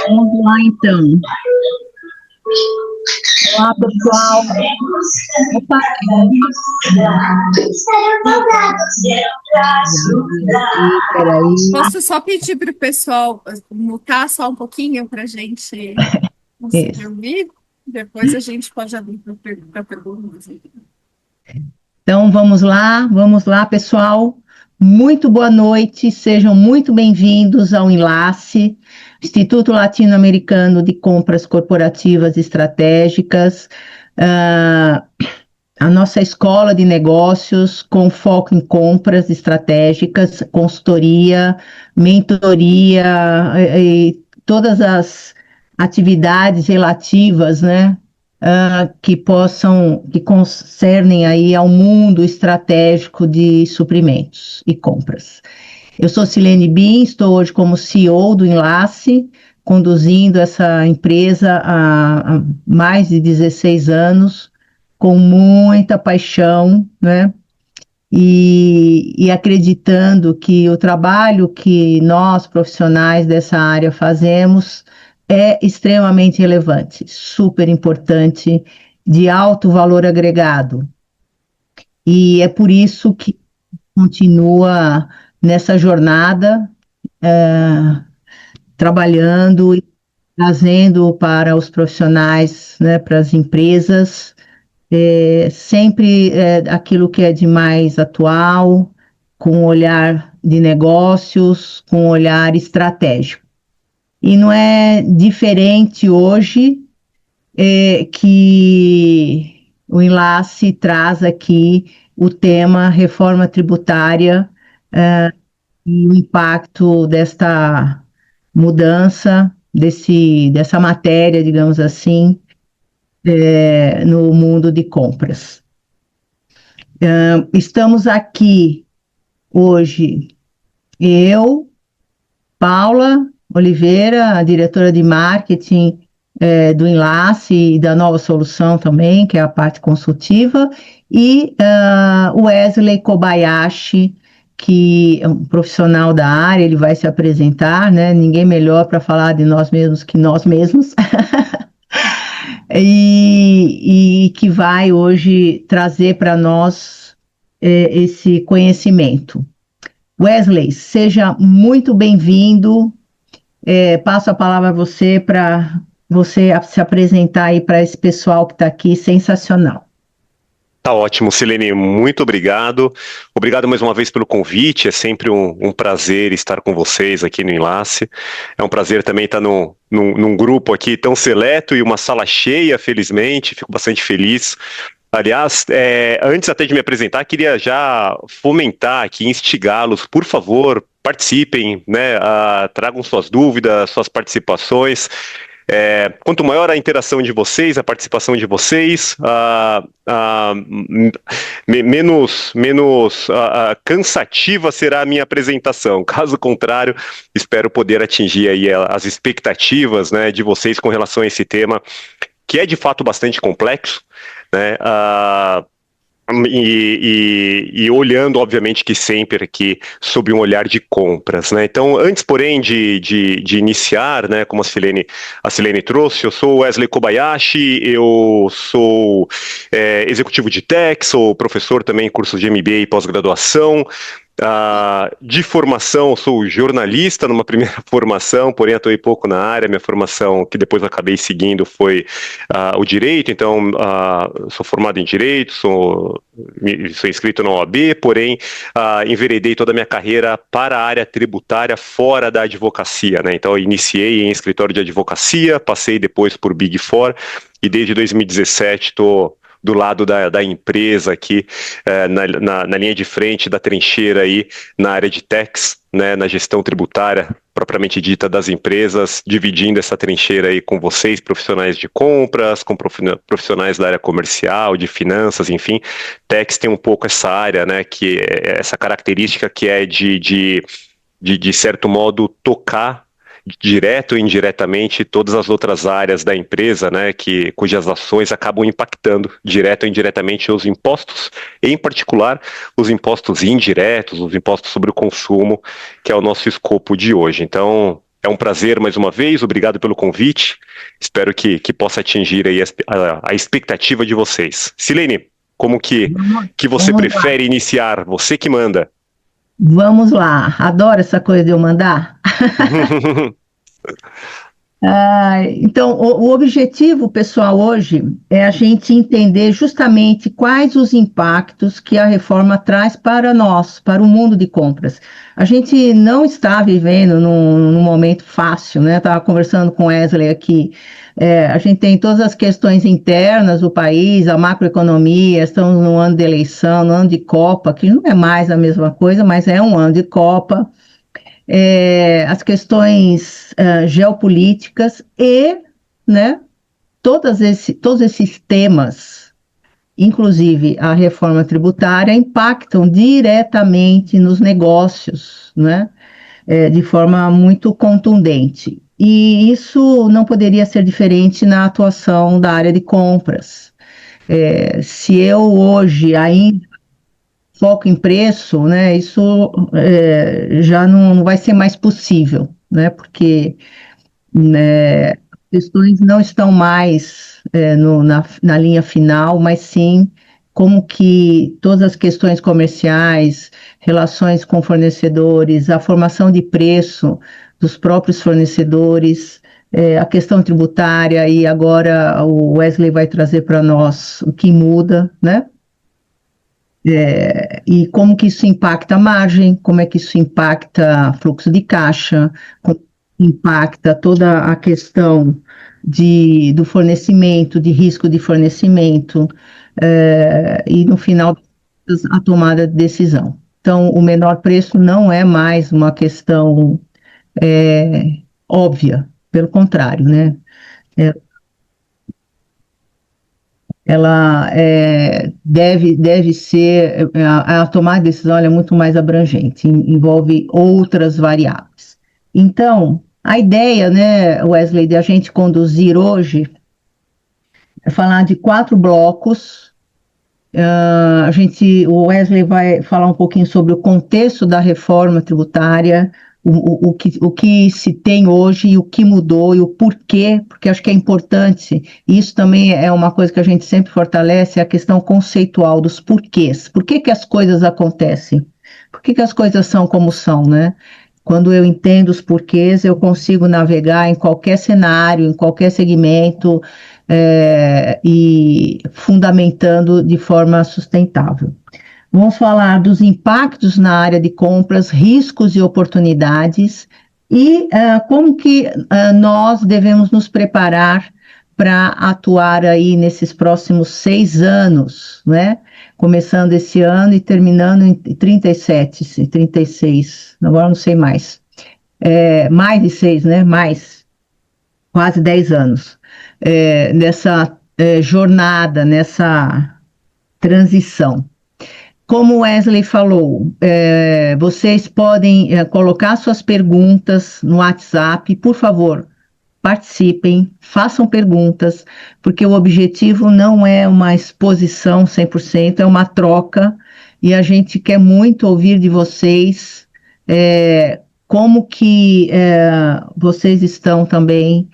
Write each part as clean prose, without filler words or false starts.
Vamos lá, então. Olá, pessoal. Opa. Peraí. Posso só pedir para o pessoal mutar só um pouquinho para a gente conseguir ouvir? Depois a gente pode abrir para perguntas. Então, vamos lá, pessoal. Muito boa noite, sejam muito bem-vindos ao Enlace, Instituto Latino-Americano de Compras Corporativas Estratégicas, a nossa escola de negócios com foco em compras estratégicas, consultoria, mentoria e todas as atividades relativas, né? Que concernem aí ao mundo estratégico de suprimentos e compras. Eu sou Silene Bin, estou hoje como CEO do Enlace, conduzindo essa empresa há mais de 16 anos, com muita paixão, né? E acreditando que o trabalho que nós, profissionais dessa área, fazemos é extremamente relevante, super importante, de alto valor agregado. E é por isso que continua nessa jornada, trabalhando e trazendo para os profissionais, né, para as empresas, sempre aquilo que é de mais atual, com um olhar de negócios, com um olhar estratégico. E não é diferente hoje que o Enlace traz aqui o tema reforma tributária e o impacto desta mudança, dessa matéria, digamos assim, no mundo de compras. Estamos aqui hoje, eu, Paula Oliveira, a diretora de marketing do Enlace e da Nova Solução também, que é a parte consultiva, e o Wesley Kobayashi, que é um profissional da área, ele vai se apresentar, né? Ninguém melhor para falar de nós mesmos que nós mesmos. E que vai hoje trazer para nós esse conhecimento. Wesley, seja muito bem-vindo. Passo a palavra a você para você se apresentar aí para esse pessoal que está aqui, sensacional. Tá ótimo, Silene, muito obrigado. Obrigado mais uma vez pelo convite, é sempre um prazer estar com vocês aqui no Enlace. É um prazer também estar num grupo aqui tão seleto e uma sala cheia, felizmente, fico bastante feliz. Aliás, antes até de me apresentar, queria já fomentar aqui, instigá-los, por favor, participem, né? Tragam suas dúvidas, suas participações. Quanto maior a interação de vocês, a participação de vocês, menos cansativa será a minha apresentação. Caso contrário, espero poder atingir aí as expectativas, né, de vocês com relação a esse tema, que é de fato bastante complexo, né? E olhando, obviamente, que sempre aqui sob um olhar de compras, né? Então, antes, porém, de iniciar, né, como a Silene trouxe, eu sou Wesley Kobayashi, eu sou executivo de tech, sou professor também em cursos de MBA e pós-graduação. De formação, sou jornalista numa primeira formação, porém atuei pouco na área. Minha formação, que depois acabei seguindo, foi o direito. Então, sou formado em direito, sou inscrito na OAB, porém enveredei toda a minha carreira para a área tributária fora da advocacia, né? Então, eu iniciei em escritório de advocacia, passei depois por Big Four e desde 2017 estou do lado da empresa aqui, na linha de frente da trincheira aí, na área de tax, né, na gestão tributária propriamente dita das empresas, dividindo essa trincheira aí com vocês, profissionais de compras, com profissionais da área comercial, de finanças, enfim. Tax tem um pouco essa área, né, que essa característica que é de certo modo tocar direto ou indiretamente todas as outras áreas da empresa, né, cujas ações acabam impactando direto ou indiretamente os impostos, em particular os impostos indiretos, os impostos sobre o consumo, que é o nosso escopo de hoje. Então, É um prazer mais uma vez, obrigado pelo convite. Espero que possa atingir aí a expectativa de vocês. Silene, como que você Vamos lá. prefere iniciar? Você que manda. Vamos lá. Adoro essa coisa de eu mandar. Então, o objetivo, pessoal, hoje é a gente entender justamente quais os impactos que a reforma traz para nós, para o mundo de compras. A gente não está vivendo num momento fácil, né? Estava conversando com o Wesley aqui. A gente tem todas as questões internas do país, a macroeconomia, estamos no ano de eleição, no ano de Copa, que não é mais a mesma coisa, mas é um ano de Copa. As questões geopolíticas e, né, todos esses temas, inclusive a reforma tributária, impactam diretamente nos negócios, né, de forma muito contundente. E isso não poderia ser diferente na atuação da área de compras. Se eu hoje ainda foco em preço, né, isso já não vai ser mais possível, né, porque né, questões não estão mais na linha final, mas sim como que todas as questões comerciais, relações com fornecedores, a formação de preço dos próprios fornecedores, a questão tributária, e agora o Wesley vai trazer para nós o que muda, né? E como que isso impacta a margem, como é que isso impacta fluxo de caixa, como impacta toda a questão do fornecimento, de risco de fornecimento, e no final a tomada de decisão. Então, o menor preço não é mais uma questão óbvia, pelo contrário, né? Ela deve ser, a tomada de decisão é muito mais abrangente, envolve outras variáveis. Então, a ideia, né, Wesley, de a gente conduzir hoje é falar de 4 blocos. O Wesley vai falar um pouquinho sobre o contexto da reforma tributária, o que se tem hoje e o que mudou e o porquê, porque acho que é importante, e isso também é uma coisa que a gente sempre fortalece, é a questão conceitual dos porquês. Por que as coisas acontecem? Por que as coisas são como são, né? Quando eu entendo os porquês, eu consigo navegar em qualquer cenário, em qualquer segmento, e fundamentando de forma sustentável. Vamos falar dos impactos na área de compras, riscos e oportunidades, e como que nós devemos nos preparar para atuar aí nesses próximos 6 anos, né? Começando esse ano e terminando em 37, 36, agora não sei mais. Mais de 6, né? Mais, quase 10 anos. Nessa jornada, nessa transição. Como o Wesley falou, vocês podem colocar suas perguntas no WhatsApp, por favor, participem, façam perguntas, porque o objetivo não é uma exposição 100%, é uma troca, e a gente quer muito ouvir de vocês como que vocês estão também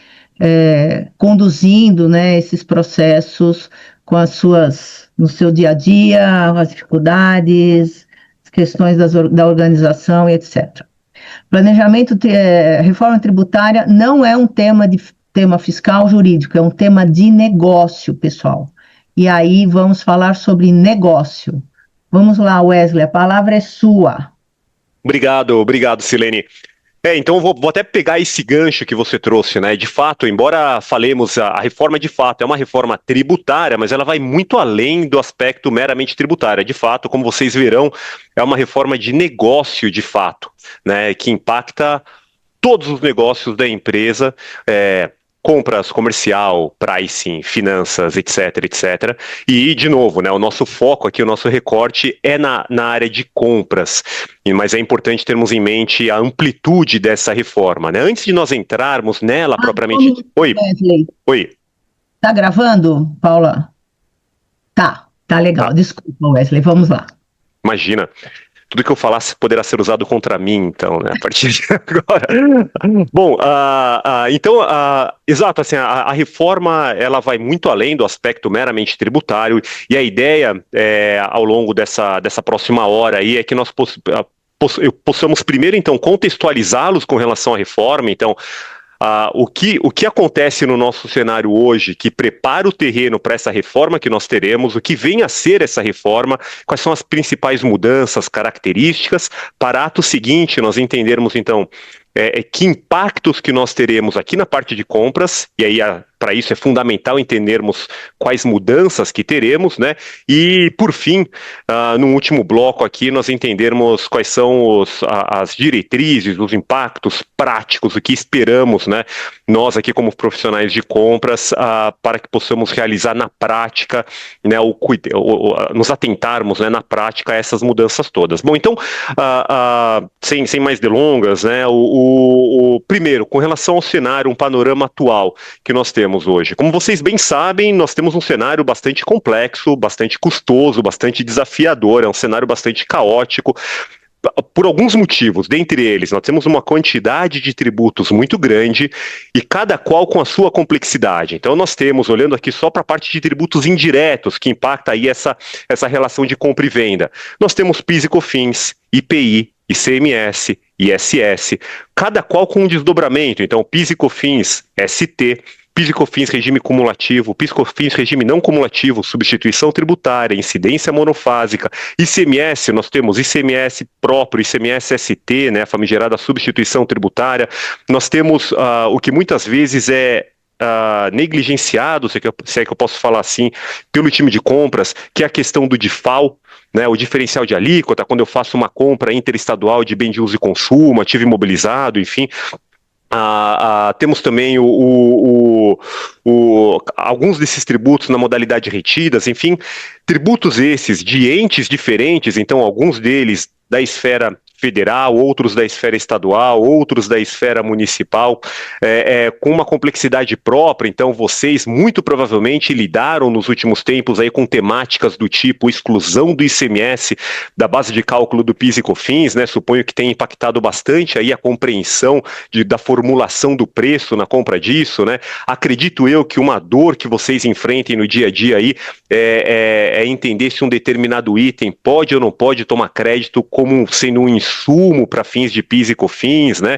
conduzindo, né, esses processos com no seu dia a dia, as dificuldades, as questões da organização e etc. Planejamento, reforma tributária não é um tema fiscal jurídico, é um tema de negócio, pessoal. E aí vamos falar sobre negócio. Vamos lá, Wesley, a palavra é sua. Obrigado, Silene. Então eu vou até pegar esse gancho que você trouxe, né? De fato, embora falemos, a reforma de fato é uma reforma tributária, mas ela vai muito além do aspecto meramente tributário. De fato, como vocês verão, é uma reforma de negócio de fato, né? Que impacta todos os negócios da empresa, compras, comercial, pricing, finanças, etc. E, de novo, né, o nosso foco aqui, o nosso recorte é na área de compras, mas é importante termos em mente a amplitude dessa reforma, né? Antes de nós entrarmos nela propriamente... Oi. Tá gravando, Paula? Tá legal. Desculpa, Wesley, vamos lá. Imagina. tudo que eu falasse poderá ser usado contra mim, então, né, a partir de agora. Bom, então, exato, assim, a reforma, ela vai muito além do aspecto meramente tributário, e a ideia, ao longo dessa próxima hora aí, é que nós possamos primeiro, então, contextualizá-los com relação à reforma. Então, o que acontece no nosso cenário hoje, que prepara o terreno para essa reforma que nós teremos, o que vem a ser essa reforma, quais são as principais mudanças, características, para ato seguinte nós entendermos, então, que impactos que nós teremos aqui na parte de compras, e aí para isso é fundamental entendermos quais mudanças que teremos, né? E, por fim, no último bloco aqui, nós entendermos quais são as diretrizes, os impactos práticos, o que esperamos, né? Nós aqui como profissionais de compras, para que possamos realizar na prática, né? Nos atentarmos, né, na prática a essas mudanças todas. Bom, então, sem mais delongas, né? Primeiro, com relação ao cenário, um panorama atual que nós temos hoje. Como vocês bem sabem, nós temos um cenário bastante complexo, bastante custoso, bastante desafiador, é um cenário bastante caótico, por alguns motivos. Dentre eles, nós temos uma quantidade de tributos muito grande e cada qual com a sua complexidade. Então nós temos, olhando aqui só para a parte de tributos indiretos, que impacta aí essa relação de compra e venda, nós temos PIS e COFINS, IPI, ICMS, ISS, cada qual com um desdobramento. Então, PIS e COFINS, ST, PIS e COFINS regime cumulativo, PIS e COFINS regime não cumulativo, substituição tributária, incidência monofásica, ICMS, nós temos ICMS próprio, ICMS ST, né, a famigerada substituição tributária, nós temos o que muitas vezes é negligenciado, se é que eu posso falar assim, pelo time de compras, que é a questão do DIFAL, né, o diferencial de alíquota, quando eu faço uma compra interestadual de bem de uso e consumo, ativo imobilizado, enfim. Temos também alguns desses tributos na modalidade retidas, enfim, tributos esses de entes diferentes, então alguns deles da esfera federal, outros da esfera estadual, outros da esfera municipal, com uma complexidade própria. Então vocês muito provavelmente lidaram nos últimos tempos aí com temáticas do tipo exclusão do ICMS da base de cálculo do PIS e COFINS, né? Suponho que tenha impactado bastante aí a compreensão da formulação do preço na compra disso, né? Acredito eu que uma dor que vocês enfrentem no dia a dia aí é entender se um determinado item pode ou não pode tomar crédito como sendo um insumo para fins de PIS e COFINS, né?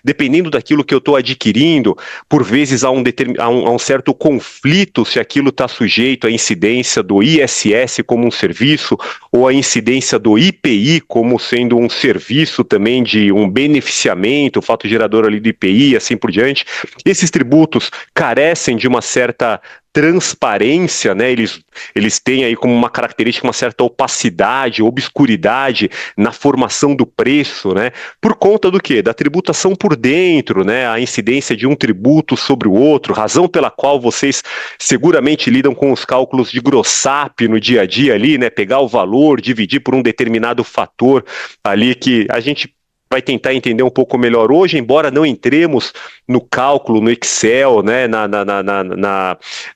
Dependendo daquilo que eu estou adquirindo, por vezes há um certo conflito se aquilo está sujeito à incidência do ISS como um serviço ou à incidência do IPI como sendo um serviço também de um beneficiamento, o fato gerador ali do IPI e assim por diante. Esses tributos carecem de uma certa transparência, né? Eles têm aí como uma característica uma certa opacidade, obscuridade na formação do preço, né? Por conta do quê? Da tributação por dentro, né? A incidência de um tributo sobre o outro, razão pela qual vocês seguramente lidam com os cálculos de grossap no dia a dia ali, né? Pegar o valor, dividir por um determinado fator ali que a gente vai tentar entender um pouco melhor hoje, embora não entremos no cálculo, no Excel, né,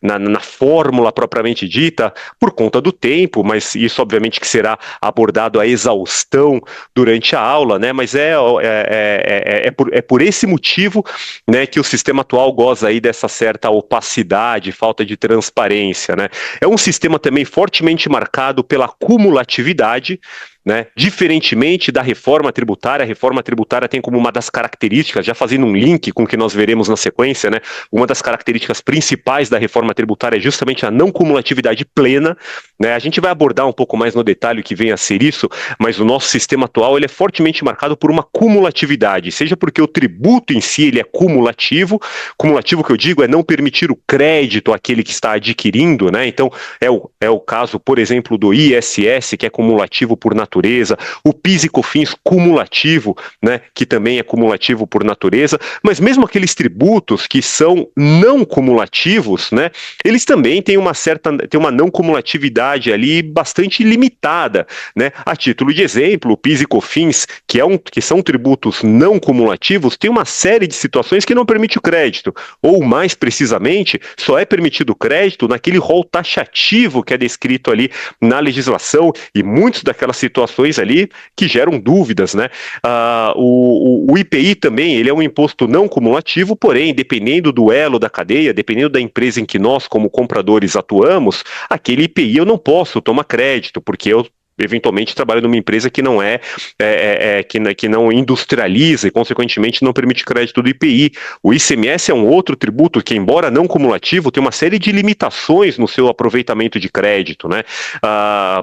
na fórmula propriamente dita, por conta do tempo, mas isso obviamente que será abordado à exaustão durante a aula, né, mas é por esse motivo, né, que o sistema atual goza aí dessa certa opacidade, falta de transparência, né. É um sistema também fortemente marcado pela cumulatividade, né? Diferentemente da reforma tributária, a reforma tributária tem como uma das características, já fazendo um link com o que nós veremos na sequência, né? Uma das características principais da reforma tributária é justamente a não cumulatividade plena, né? A gente vai abordar um pouco mais no detalhe o que vem a ser isso, mas o nosso sistema atual ele é fortemente marcado por uma cumulatividade, seja porque o tributo em si ele é cumulativo que eu digo é não permitir o crédito àquele que está adquirindo, né? Então é o caso, por exemplo, do ISS, que é cumulativo por natureza, o PIS e COFINS cumulativo, né, que também é cumulativo por natureza, mas mesmo aqueles tributos que são não cumulativos, né, eles também têm uma não cumulatividade ali bastante limitada, né? A título de exemplo, o PIS e COFINS, que são tributos não cumulativos, tem uma série de situações que não permite o crédito, ou mais precisamente, só é permitido o crédito naquele rol taxativo que é descrito ali na legislação, e muitas daquelas situações situações ali que geram dúvidas, né? O IPI também, ele é um imposto não cumulativo, porém, dependendo do elo da cadeia, dependendo da empresa em que nós, como compradores, atuamos, aquele IPI eu não posso tomar crédito, porque eu eventualmente trabalho numa empresa que não que não industrializa e, consequentemente, não permite crédito do IPI. O ICMS é um outro tributo que, embora não cumulativo, tem uma série de limitações no seu aproveitamento de crédito, né?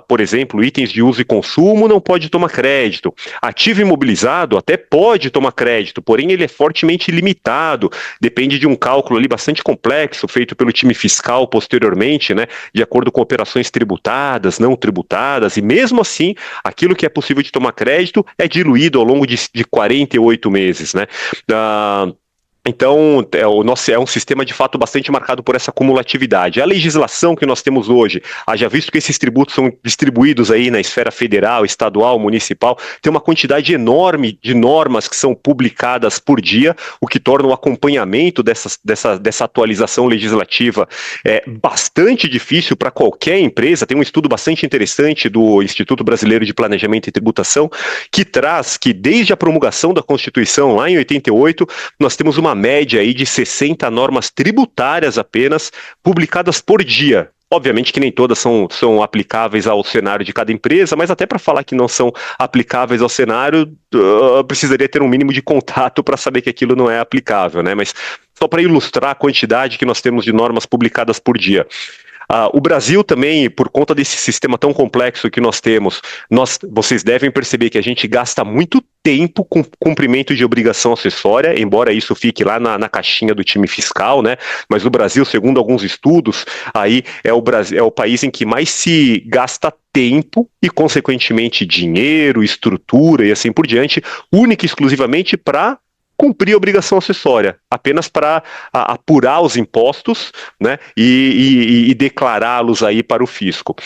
Por exemplo, itens de uso e consumo não pode tomar crédito. Ativo imobilizado até pode tomar crédito, porém ele é fortemente limitado, depende de um cálculo ali bastante complexo, feito pelo time fiscal posteriormente, né? De acordo com operações tributadas, não tributadas, e mesmo assim, aquilo que é possível de tomar crédito é diluído ao longo de 48 meses, né? Então, o nosso é um sistema de fato bastante marcado por essa cumulatividade. A legislação que nós temos hoje, haja visto que esses tributos são distribuídos aí na esfera federal, estadual, municipal, tem uma quantidade enorme de normas que são publicadas por dia, o que torna o acompanhamento dessa atualização legislativa bastante difícil para qualquer empresa. Tem um estudo bastante interessante do Instituto Brasileiro de Planejamento e Tributação, que traz que desde a promulgação da Constituição, lá em 88, nós temos uma média aí de 60 normas tributárias apenas publicadas por dia. Obviamente que nem todas são aplicáveis ao cenário de cada empresa, mas até para falar que não são aplicáveis ao cenário, precisaria ter um mínimo de contato para saber que aquilo não é aplicável, né? Mas só para ilustrar a quantidade que nós temos de normas publicadas por dia. O Brasil também, por conta desse sistema tão complexo que nós temos, vocês devem perceber que a gente gasta muito tempo com cumprimento de obrigação acessória, embora isso fique lá na caixinha do time fiscal, né? Mas o Brasil, segundo alguns estudos, aí é o país em que mais se gasta tempo e, consequentemente, dinheiro, estrutura e assim por diante, única e exclusivamente para cumprir a obrigação acessória, apenas para apurar os impostos, né, e declará-los aí para o fisco.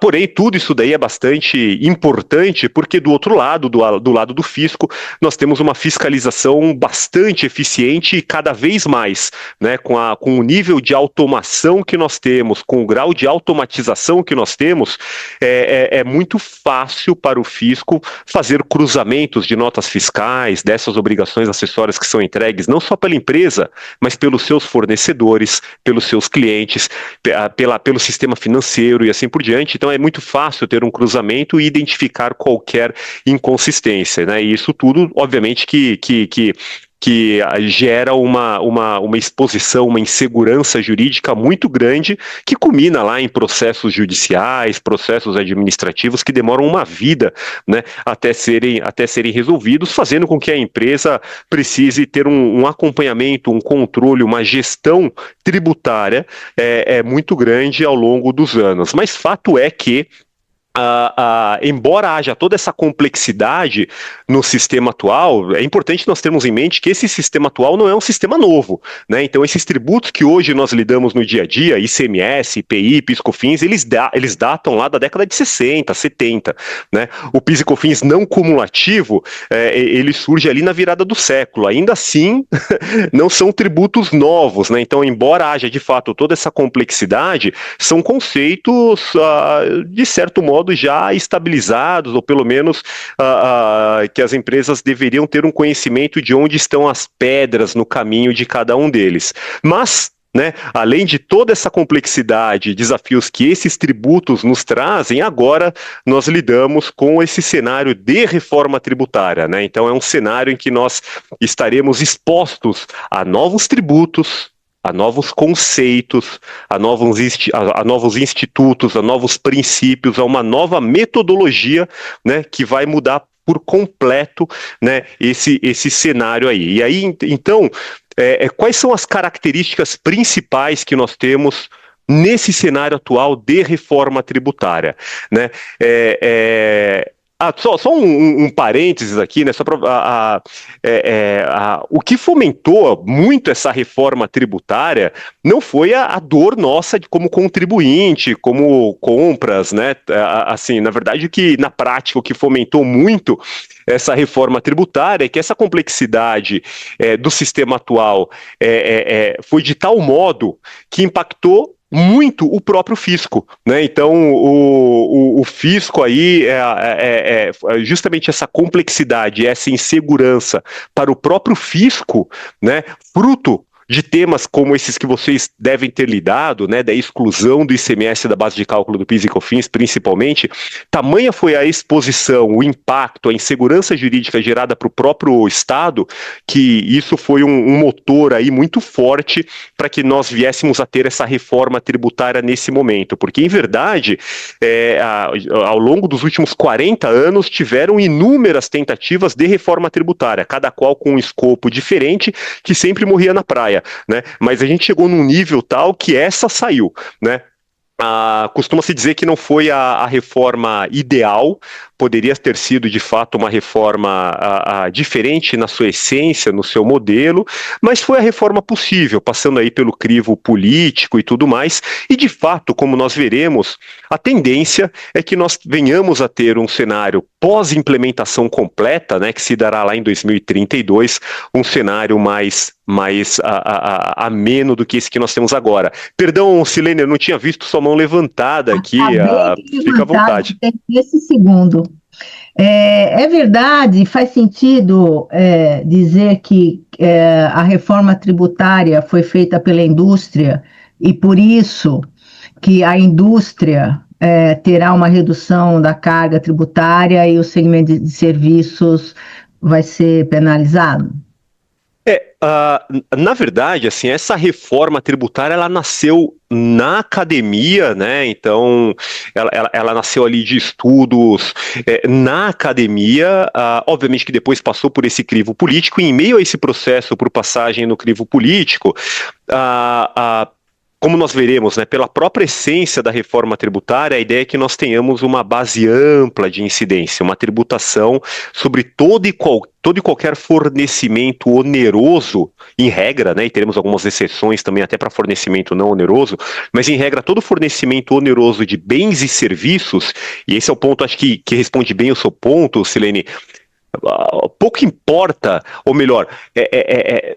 Porém, tudo isso daí é bastante importante, porque do outro lado, do lado do fisco, nós temos uma fiscalização bastante eficiente e cada vez mais, né, com o nível de automação que nós temos, com o grau de automatização que nós temos, é muito fácil para o fisco fazer cruzamentos de notas fiscais, dessas obrigações acessórias que são entregues não só pela empresa, mas pelos seus fornecedores, pelos seus clientes, pelo sistema financeiro e assim por diante. Então é muito fácil ter um cruzamento e identificar qualquer inconsistência, né? E isso tudo, obviamente, que gera uma exposição, uma insegurança jurídica muito grande, que culmina lá em processos judiciais, processos administrativos que demoram uma vida, né, até serem resolvidos, fazendo com que a empresa precise ter um acompanhamento, um controle, uma gestão tributária muito grande ao longo dos anos. Mas fato é que embora haja toda essa complexidade no sistema atual, é importante nós termos em mente que esse sistema atual não é um sistema novo, né? Então esses tributos que hoje nós lidamos no dia a dia, ICMS, IPI, PIS e COFINS, eles datam lá da década de 60, 70, né? O PIS e COFINS não cumulativo, ele surge ali na virada do século. Ainda assim, não são tributos novos, né? Então, embora haja de fato toda essa complexidade, são conceitos de certo modo já estabilizados, ou pelo menos que as empresas deveriam ter um conhecimento de onde estão as pedras no caminho de cada um deles. Mas, né, além de toda essa complexidade e desafios que esses tributos nos trazem, agora nós lidamos com esse cenário de reforma tributária, né? Então é um cenário em que nós estaremos expostos a novos tributos, a novos conceitos, a novos institutos, a novos princípios, a uma nova metodologia, né, que vai mudar por completo, né, esse cenário aí. E aí, então, quais são as características principais que nós temos nesse cenário atual de reforma tributária, né? Só um parênteses aqui, né? Só para o que fomentou muito essa reforma tributária não foi a dor nossa como contribuinte, como compras, né? Assim, na verdade, na prática, o que fomentou muito essa reforma tributária é que essa complexidade do sistema atual foi de tal modo que impactou muito o próprio fisco, né? Então o fisco aí é justamente essa complexidade, essa insegurança para o próprio fisco, né? Fruto de temas como esses que vocês devem ter lidado, né, da exclusão do ICMS da base de cálculo do PIS e COFINS, principalmente, tamanha foi a exposição, o impacto, a insegurança jurídica gerada para o próprio Estado, que isso foi um motor aí muito forte para que nós viéssemos a ter essa reforma tributária nesse momento, porque, em verdade, ao longo dos últimos 40 anos, tiveram inúmeras tentativas de reforma tributária, cada qual com um escopo diferente, que sempre morria na praia, né? Mas a gente chegou num nível tal que essa saiu, né? Costuma-se dizer que não foi a reforma ideal, poderia ter sido de fato uma reforma diferente na sua essência, no seu modelo, mas foi a reforma possível, passando aí pelo crivo político e tudo mais, e de fato, como nós veremos, a tendência é que nós venhamos a ter um cenário pós-implementação completa, né, que se dará lá em 2032, um cenário mais ameno do que esse que nós temos agora. Perdão, Silene, eu não tinha visto sua mão levantada aqui, fica à vontade. Esse segundo. É verdade, faz sentido dizer que a reforma tributária foi feita pela indústria e por isso que a indústria terá uma redução da carga tributária e o segmento de serviços vai ser penalizado? Na verdade, assim, essa reforma tributária, ela nasceu na academia, né? Então, ela nasceu ali de estudos na academia, obviamente que depois passou por esse crivo político, e em meio a esse processo, por passagem no crivo político, como nós veremos, né, pela própria essência da reforma tributária, a ideia é que nós tenhamos uma base ampla de incidência, uma tributação sobre todo e qualquer fornecimento oneroso, em regra, né, e teremos algumas exceções também até para fornecimento não oneroso, mas em regra todo fornecimento oneroso de bens e serviços, e esse é o ponto, acho que responde bem o seu ponto, Silene. Pouco importa, ou melhor,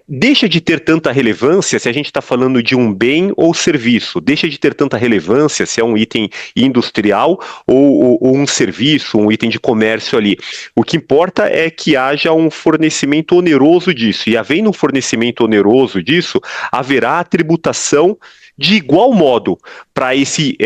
deixa de ter tanta relevância se a gente está falando de um bem ou serviço, deixa de ter tanta relevância se é um item industrial ou um serviço, um item de comércio ali. O que importa é que haja um fornecimento oneroso disso, e havendo um fornecimento oneroso disso, haverá a tributação de igual modo para esse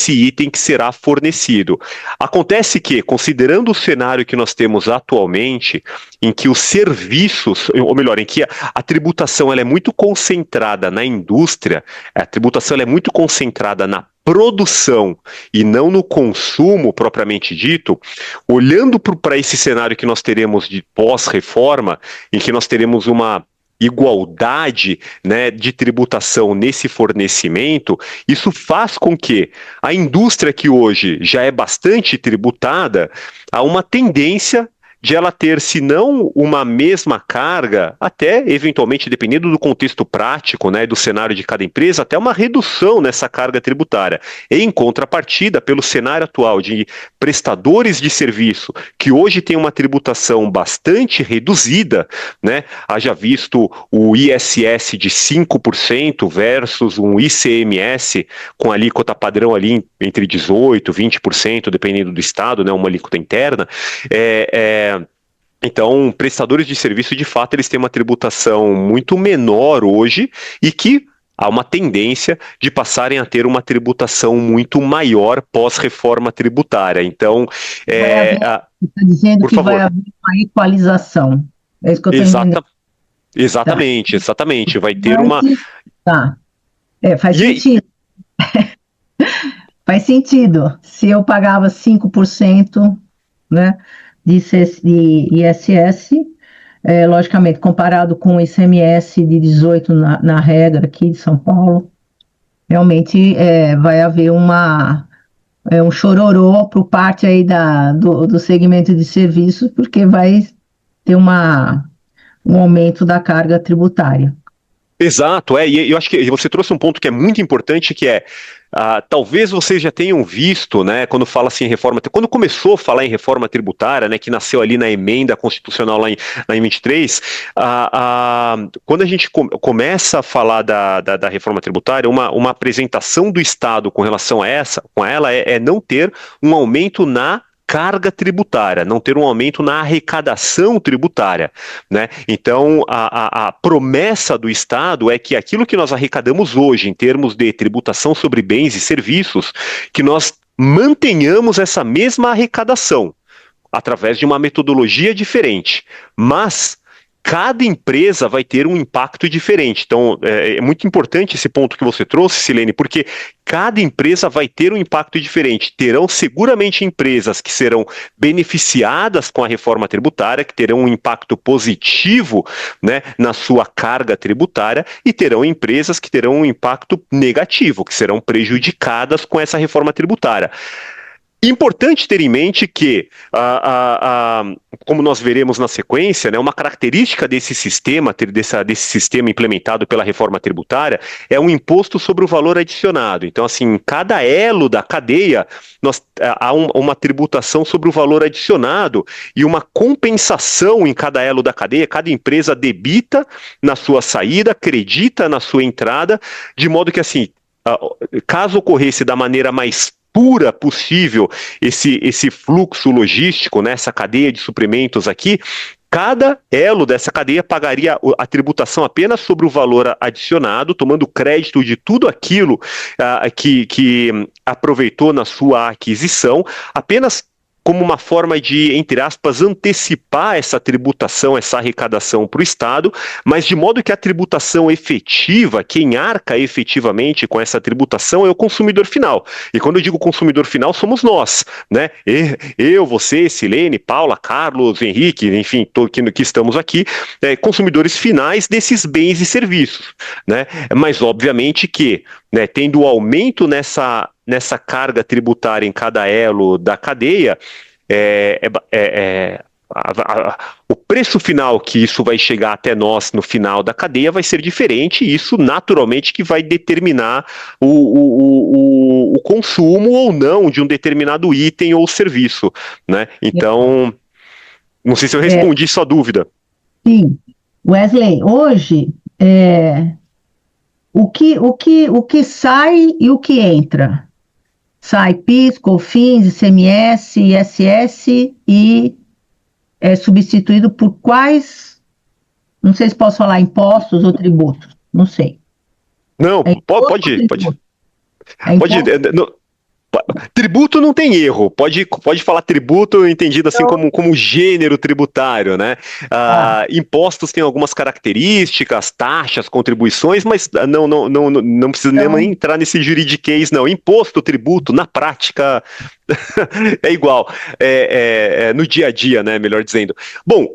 item que será fornecido. Acontece que, considerando o cenário que nós temos atualmente, em que os serviços, ou melhor, em que a tributação ela é muito concentrada na indústria, a tributação ela é muito concentrada na produção e não no consumo propriamente dito, olhando para esse cenário que nós teremos de pós-reforma, em que nós teremos uma igualdade, né, de tributação nesse fornecimento, isso faz com que a indústria que hoje já é bastante tributada, há uma tendência de ela ter, se não uma mesma carga, até eventualmente, dependendo do contexto prático, né, do cenário de cada empresa, até uma redução nessa carga tributária. Em contrapartida, pelo cenário atual de prestadores de serviço, que hoje tem uma tributação bastante reduzida, né, haja visto o ISS de 5% versus um ICMS com alíquota padrão ali entre 18% e 20%, dependendo do estado, né, uma alíquota interna, então, prestadores de serviço, de fato, eles têm uma tributação muito menor hoje e que há uma tendência de passarem a ter uma tributação muito maior pós-reforma tributária. Então, está dizendo por que favor. vai haver uma equalização. É isso que eu estou entendendo. Exatamente, exatamente. Vai ter uma... Tá. Faz sentido. Faz sentido. Se eu pagava 5%, né, de ISS, logicamente, comparado com o ICMS de 18% na regra aqui de São Paulo, realmente vai haver um chororô por parte aí do segmento de serviços, porque vai ter um aumento da carga tributária. Exato, e eu acho que você trouxe um ponto que é muito importante, que é, talvez vocês já tenham visto, né, quando fala assim em reforma, quando começou a falar em reforma tributária, né, que nasceu ali na emenda constitucional lá em 23, quando a gente começa a falar da reforma tributária, uma apresentação do Estado com relação com ela é não ter um aumento na carga tributária, não ter um aumento na arrecadação tributária, né? Então, a promessa do Estado é que aquilo que nós arrecadamos hoje, em termos de tributação sobre bens e serviços, que nós mantenhamos essa mesma arrecadação, através de uma metodologia diferente, mas cada empresa vai ter um impacto diferente. Então, é muito importante esse ponto que você trouxe, Silene, porque cada empresa vai ter um impacto diferente. Terão seguramente empresas que serão beneficiadas com a reforma tributária, que terão um impacto positivo, né, na sua carga tributária, e terão empresas que terão um impacto negativo, que serão prejudicadas com essa reforma tributária. Importante ter em mente que, como nós veremos na sequência, né, uma característica desse sistema implementado pela reforma tributária, é um imposto sobre o valor adicionado. Então, assim, em cada elo da cadeia, há uma tributação sobre o valor adicionado e uma compensação em cada elo da cadeia. Cada empresa debita na sua saída, acredita na sua entrada, de modo que, assim, caso ocorresse da maneira mais pura possível esse fluxo logístico, né, essa cadeia de suprimentos aqui, cada elo dessa cadeia pagaria a tributação apenas sobre o valor adicionado, tomando crédito de tudo aquilo que aproveitou na sua aquisição, apenas como uma forma de, entre aspas, antecipar essa tributação, essa arrecadação para o Estado, mas de modo que a tributação efetiva, quem arca efetivamente com essa tributação é o consumidor final. E quando eu digo consumidor final, somos nós, né? Eu, você, Silene, Paula, Carlos, Henrique, enfim, que estamos aqui, consumidores finais desses bens e serviços, né? Mas obviamente que, né, tendo o aumento nessa carga tributária em cada elo da cadeia, o preço final que isso vai chegar até nós no final da cadeia vai ser diferente, e isso naturalmente que vai determinar o consumo ou não de um determinado item ou serviço, né? Então, não sei se eu respondi sua dúvida. Sim. Wesley, hoje, o que sai e o que entra? Sai PIS, COFINS, ICMS, ISS e é substituído por quais, não sei se posso falar impostos ou tributos, não sei. Não, pode. Tributo não tem erro, pode falar tributo entendido assim como gênero tributário, né? Impostos têm algumas características, taxas, contribuições, mas não precisa nem entrar nesse juridiquês, não. Imposto, tributo, na prática é igual, no dia a dia, né? Melhor dizendo. Bom,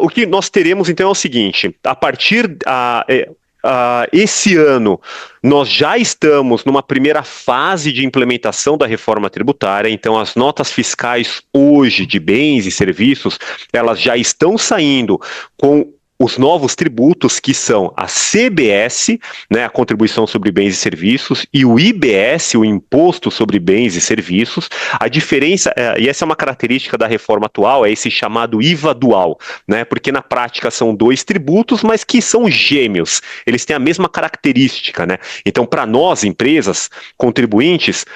o que nós teremos então é o seguinte: a partir esse ano, nós já estamos numa primeira fase de implementação da reforma tributária, então as notas fiscais hoje de bens e serviços, elas já estão saindo com os novos tributos, que são a CBS, né, a Contribuição sobre Bens e Serviços, e o IBS, o Imposto sobre Bens e Serviços. A diferença, e essa é uma característica da reforma atual, é esse chamado IVA dual, né, porque na prática são dois tributos, mas que são gêmeos, eles têm a mesma característica, né? Então, para nós, empresas, contribuintes,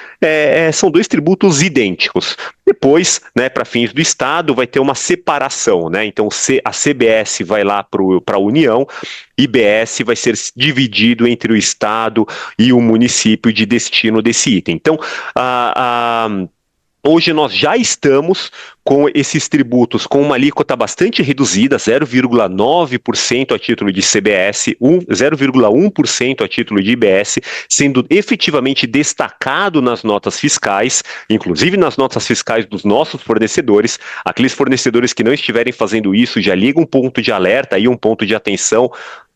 são dois tributos idênticos. Depois, né, para fins do Estado, vai ter uma separação, né? Então, a CBS vai lá para a União, IBS vai ser dividido entre o Estado e o município de destino desse item. Então, hoje nós já estamos com esses tributos com uma alíquota bastante reduzida, 0,9% a título de CBS, 0,1% a título de IBS, sendo efetivamente destacado nas notas fiscais, inclusive nas notas fiscais dos nossos fornecedores. Aqueles fornecedores que não estiverem fazendo isso, já ligam um ponto de alerta e um ponto de atenção.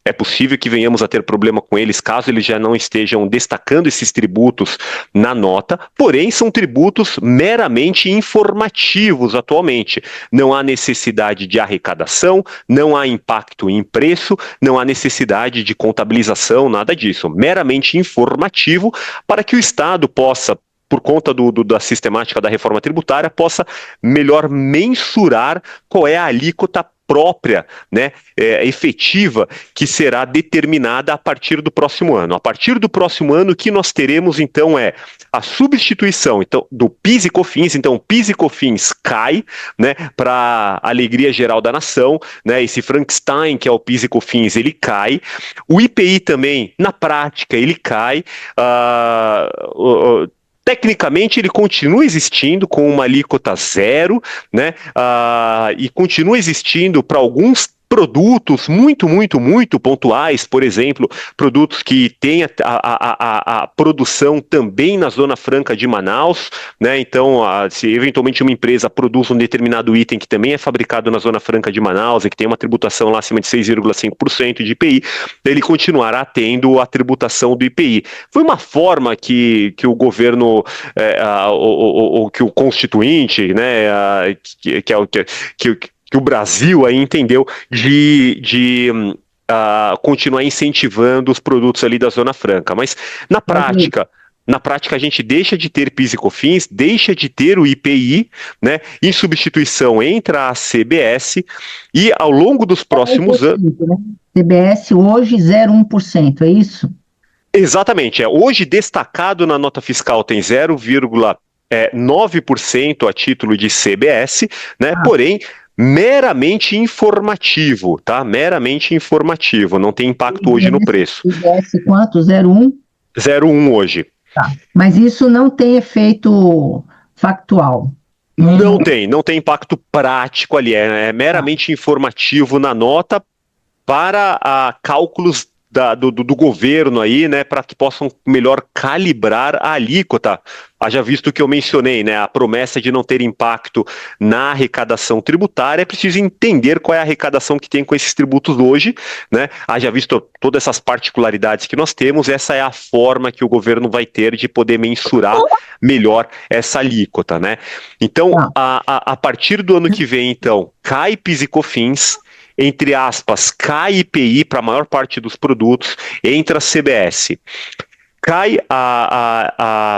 É possível que venhamos a ter problema com eles caso eles já não estejam destacando esses tributos na nota, porém são tributos meramente informativos atualmente. Não há necessidade de arrecadação, não há impacto em preço, não há necessidade de contabilização, nada disso. Meramente informativo para que o Estado possa, por conta da sistemática da reforma tributária, possa melhor mensurar qual é a alíquota própria, né, efetiva, que será determinada a partir do próximo ano. A partir do próximo ano, o que nós teremos, então, é a substituição então, do PIS e COFINS. Então, o PIS e COFINS cai, né, para a alegria geral da nação, né, esse Frankenstein, que é o PIS e COFINS, ele cai. O IPI também, na prática, ele cai. Tecnicamente, ele continua existindo com uma alíquota zero, né? E continua existindo para alguns produtos muito pontuais, por exemplo, produtos que têm a produção também na Zona Franca de Manaus, né? Então, se eventualmente uma empresa produz um determinado item que também é fabricado na Zona Franca de Manaus e que tem uma tributação lá acima de 6,5% de IPI, ele continuará tendo a tributação do IPI. Foi uma forma que o governo, ou que o constituinte, né, que o Brasil aí entendeu de continuar incentivando os produtos ali da Zona Franca. Mas na prática a gente deixa de ter PIS e COFINS, deixa de ter o IPI, né? Em substituição entra a CBS e ao longo dos próximos anos... Né? CBS hoje 0,1%, é isso? Exatamente. Hoje destacado na nota fiscal tem 0,9% a título de CBS, né? Porém, meramente informativo, tá? Meramente informativo, não tem impacto hoje no preço. CBS quanto? 0,1? 0,1 hoje. Tá. Mas isso não tem efeito factual? Não tem impacto prático ali, é meramente informativo na nota para cálculos do governo aí, né, para que possam melhor calibrar a alíquota. Haja visto que eu mencionei, né, a promessa de não ter impacto na arrecadação tributária, é preciso entender qual é a arrecadação que tem com esses tributos hoje, né, haja visto todas essas particularidades que nós temos, essa é a forma que o governo vai ter de poder mensurar melhor essa alíquota, né. Então, a partir do ano que vem, então, cai PIS e COFINS, entre aspas, cai IPI para a maior parte dos produtos, entra a CBS. Cai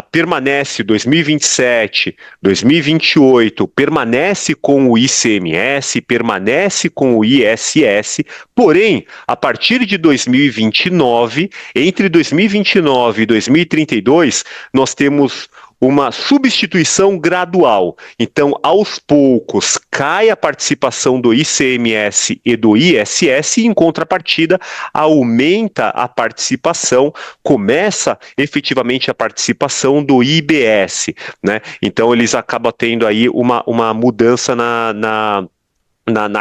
permanece 2027, 2028, permanece com o ICMS, permanece com o ISS, porém, a partir de 2029, entre 2029 e 2032, nós temos uma substituição gradual. Então, aos poucos, cai a participação do ICMS e do ISS e, em contrapartida, aumenta a participação, começa efetivamente a participação do IBS, né? Então, eles acabam tendo aí uma mudança na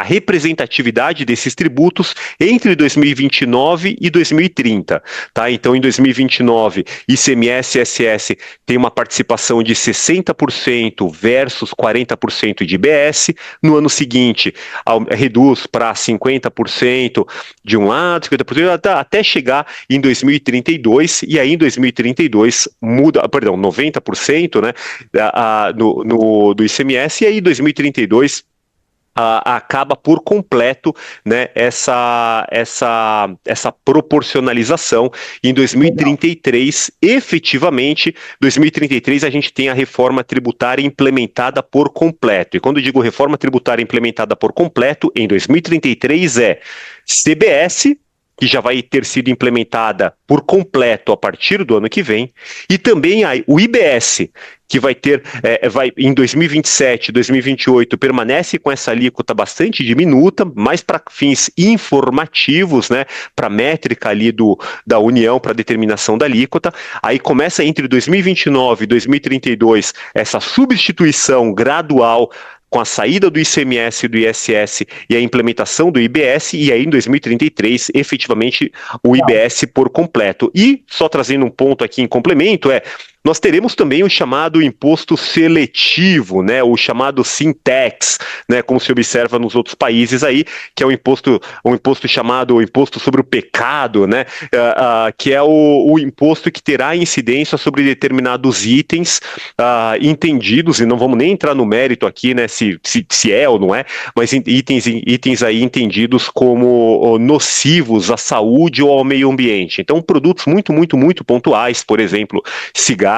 representatividade desses tributos entre 2029 e 2030, tá? Então, em 2029, ICMS e ISS tem uma participação de 60% versus 40% de IBS. No ano seguinte, reduz para 50% de um lado, 50% até chegar em 2032, e aí em 2032 muda, perdão, 90%, né, do ICMS, e aí em 2032 acaba por completo, né, essa proporcionalização. Em 2033, efetivamente, 2033 a gente tem a reforma tributária implementada por completo. E quando eu digo reforma tributária implementada por completo, em 2033 é CBS, que já vai ter sido implementada por completo a partir do ano que vem, e também o IBS, que vai ter, em 2027, 2028, permanece com essa alíquota bastante diminuta, mais para fins informativos, né, para métrica ali da União, para determinação da alíquota. Aí começa entre 2029 e 2032 essa substituição gradual com a saída do ICMS e do ISS e a implementação do IBS, e aí em 2033, efetivamente, o IBS por completo. E, só trazendo um ponto aqui em complemento, nós teremos também o chamado imposto seletivo, né, o chamado Sintax, né, como se observa nos outros países aí, que é um imposto chamado imposto sobre o pecado, né, que é o imposto que terá incidência sobre determinados itens entendidos, e não vamos nem entrar no mérito aqui, né, se é ou não é, mas itens aí entendidos como nocivos à saúde ou ao meio ambiente. Então, produtos muito, muito, muito pontuais, por exemplo, cigarros,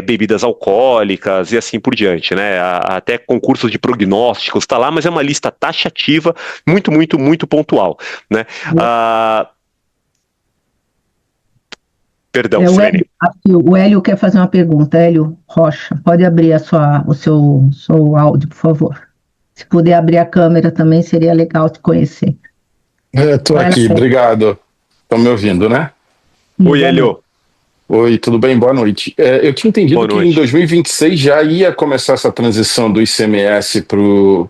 bebidas alcoólicas e assim por diante, né? Até concursos de prognósticos está lá, mas é uma lista taxativa muito, muito, muito pontual, né? Perdão, Silene. O Hélio quer fazer uma pergunta. Hélio Rocha, pode abrir o seu áudio, por favor. Se puder abrir a câmera também, seria legal te conhecer. Estou aqui, obrigado. Estão me ouvindo, né? Oi, Hélio. Oi, tudo bem? Boa noite. Eu tinha entendido que em 2026 já ia começar essa transição do ICMS para o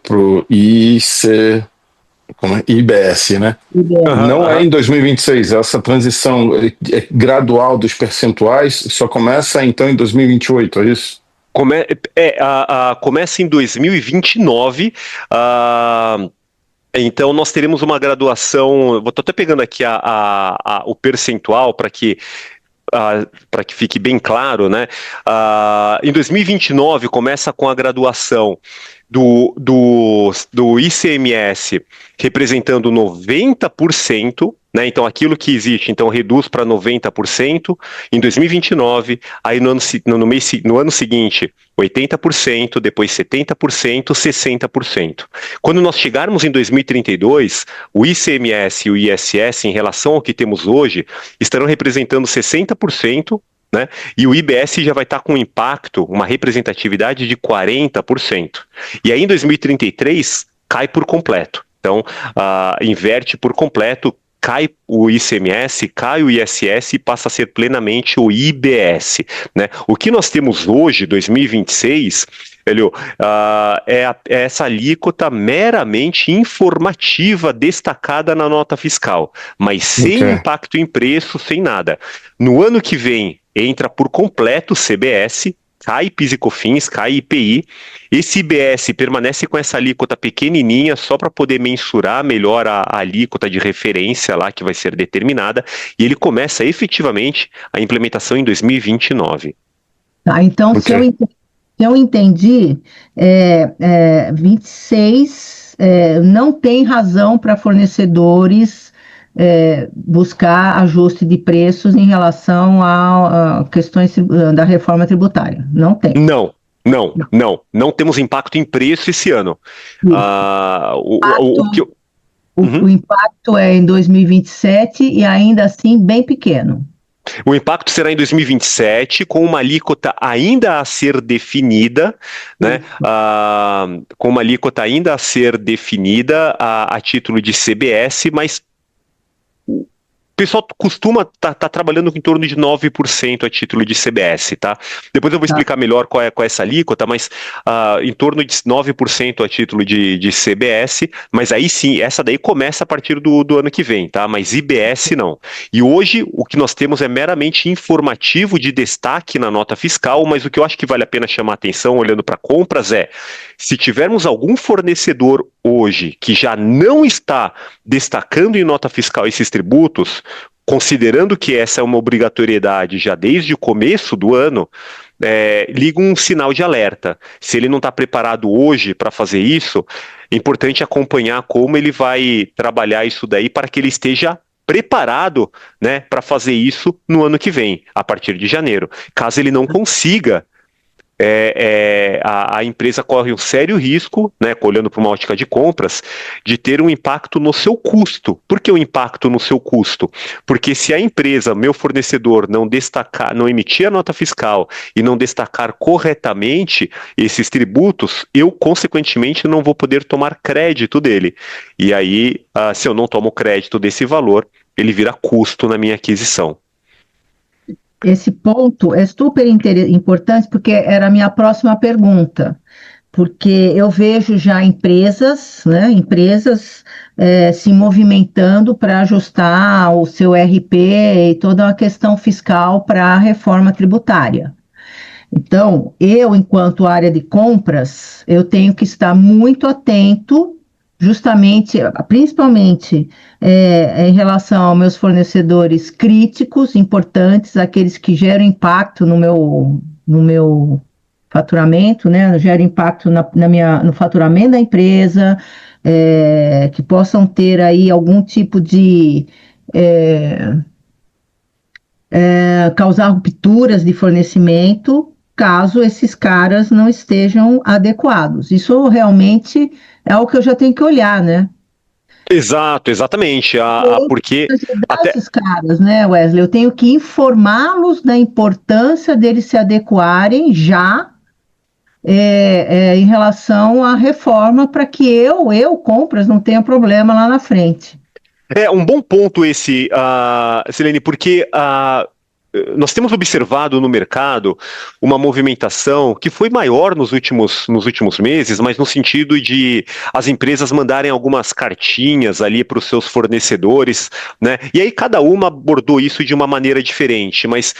IBS, né? Não é em 2026, essa transição é gradual dos percentuais, só começa então em 2028, é isso? Começa em 2029, então nós teremos uma graduação, estou até pegando aqui o percentual para que fique bem claro, né? Em 2029 começa com a graduação do ICMS representando 90%, né? Então aquilo que existe, então reduz para 90% em 2029, aí no ano seguinte 80%, depois 70%, 60%. Quando nós chegarmos em 2032, o ICMS e o ISS, em relação ao que temos hoje, estarão representando 60%, né? E o IBS já vai estar com um impacto, uma representatividade de 40%. E aí em 2033 cai por completo. Então, inverte por completo, cai o ICMS, cai o ISS e passa a ser plenamente o IBS, né? O que nós temos hoje, 2026, Helio, é essa alíquota meramente informativa destacada na nota fiscal, mas sem impacto em preço, sem nada. No ano que vem, entra por completo o CBS, cai PIS e COFINS, cai IPI, esse IBS permanece com essa alíquota pequenininha só para poder mensurar melhor a alíquota de referência lá que vai ser determinada, e ele começa efetivamente a implementação em 2029. Tá, então se eu entendi, 26 não tem razão para fornecedores buscar ajuste de preços em relação a questões da reforma tributária. Não tem. Não temos impacto em preço esse ano. O impacto é em 2027 e ainda assim bem pequeno. O impacto será em 2027, com uma alíquota ainda a ser definida, né? Com uma alíquota ainda a ser definida a título de CBS, mas o pessoal costuma tá trabalhando em torno de 9% a título de CBS, tá? Depois eu vou explicar melhor qual é essa alíquota, mas em torno de 9% a título de CBS, mas aí sim, essa daí começa a partir do ano que vem, tá? Mas IBS não. E hoje o que nós temos é meramente informativo de destaque na nota fiscal, mas o que eu acho que vale a pena chamar a atenção olhando para compras se tivermos algum fornecedor hoje que já não está destacando em nota fiscal esses tributos, considerando que essa é uma obrigatoriedade já desde o começo do ano, liga um sinal de alerta. Se ele não está preparado hoje para fazer isso, é importante acompanhar como ele vai trabalhar isso daí para que ele esteja preparado, né, para fazer isso no ano que vem, a partir de janeiro. Caso ele não consiga, a empresa corre um sério risco, né, olhando para uma ótica de compras, de ter um impacto no seu custo. Por que o impacto no seu custo? Porque se a empresa, meu fornecedor, não emitir a nota fiscal e não destacar corretamente esses tributos, eu, consequentemente, não vou poder tomar crédito dele. E aí, se eu não tomo crédito desse valor, ele vira custo na minha aquisição. Esse ponto é super importante porque era a minha próxima pergunta. porque eu vejo já empresas, né, se movimentando para ajustar o seu RP e toda uma questão fiscal para a reforma tributária. Então, eu, enquanto área de compras, eu tenho que estar muito atento, justamente, principalmente em relação aos meus fornecedores críticos, importantes, aqueles que geram impacto no meu faturamento, né? Gera impacto no faturamento da empresa, que possam ter aí algum tipo de causar rupturas de fornecimento, caso esses caras não estejam adequados. Isso realmente é o que eu já tenho que olhar, né? Exato, exatamente. Porque Ajudar até esses caras, né, Wesley? Eu tenho que informá-los da importância deles se adequarem já em relação à reforma para que compras, não tenha problema lá na frente. é um bom ponto esse, Silene, porque nós temos observado no mercado uma movimentação que foi maior nos últimos meses, mas no sentido de as empresas mandarem algumas cartinhas ali para os seus fornecedores, né? E aí cada uma abordou isso de uma maneira diferente, mas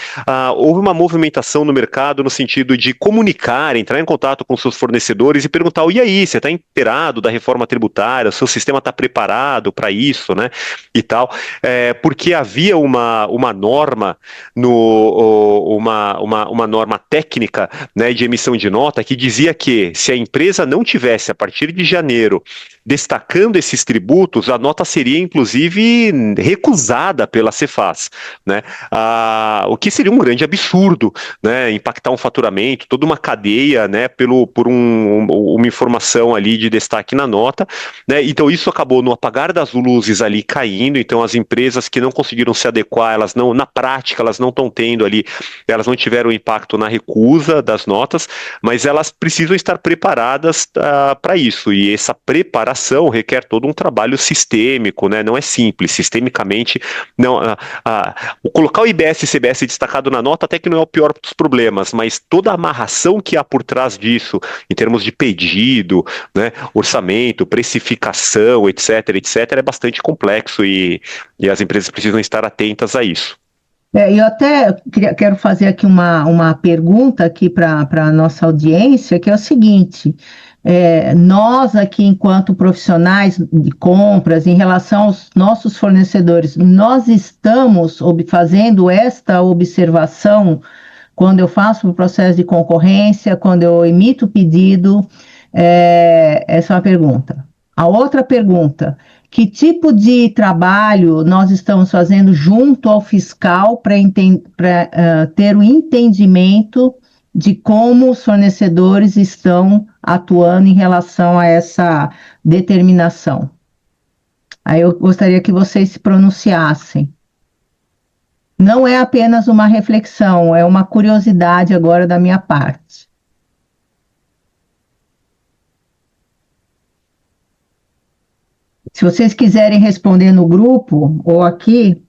houve uma movimentação no mercado no sentido de comunicar, entrar em contato com seus fornecedores e perguntar: e aí, você está inteirado da reforma tributária? O seu sistema está preparado para isso, né? E tal, porque havia uma norma uma norma técnica, né, de emissão de nota que dizia que se a empresa não tivesse, a partir de janeiro, destacando esses tributos, a nota seria, inclusive, recusada pela Cefaz, né? O que seria um grande absurdo, né? Impactar um faturamento, toda uma cadeia, né? Por uma informação ali de destaque na nota, né? Então isso acabou no apagar das luzes ali caindo. Então as empresas que não conseguiram se adequar, elas não, na prática, elas não estão tendo ali, elas não tiveram impacto na recusa das notas, mas elas precisam estar preparadas para isso, e essa preparação requer todo um trabalho sistêmico, né? Não é simples, sistemicamente, não, colocar o IBS e CBS destacado na nota até que não é o pior dos problemas, mas toda a amarração que há por trás disso, em termos de pedido, né, orçamento, precificação, etc, é bastante complexo, e as empresas precisam estar atentas a isso. Eu até quero fazer aqui uma pergunta aqui para a nossa audiência, que é o seguinte: nós aqui, enquanto profissionais de compras, em relação aos nossos fornecedores, nós estamos fazendo esta observação quando eu faço o processo de concorrência, quando eu emito o pedido? Essa é uma pergunta. A outra pergunta: que tipo de trabalho nós estamos fazendo junto ao fiscal para ter o entendimento de como os fornecedores estão atuando em relação a essa determinação? Aí eu gostaria que vocês se pronunciassem. Não é apenas uma reflexão, é uma curiosidade agora da minha parte. Se vocês quiserem responder no grupo ou aqui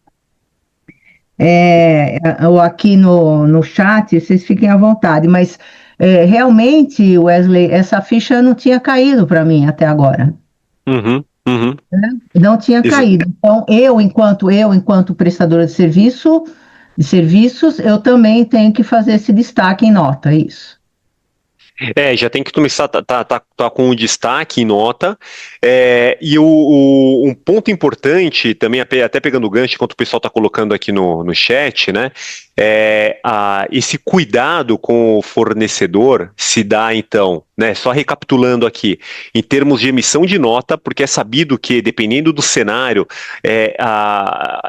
no chat, vocês fiquem à vontade. Mas realmente, Wesley, essa ficha não tinha caído para mim até agora. Uhum. Não tinha caído. Então, enquanto prestadora de serviços, eu também tenho que fazer esse destaque em nota, isso. Já tem que começar tá com o destaque em nota, e um ponto importante também, até pegando o gancho enquanto o pessoal está colocando aqui no chat, né, esse cuidado com o fornecedor se dá, então, né, só recapitulando aqui, em termos de emissão de nota, porque é sabido que, dependendo do cenário,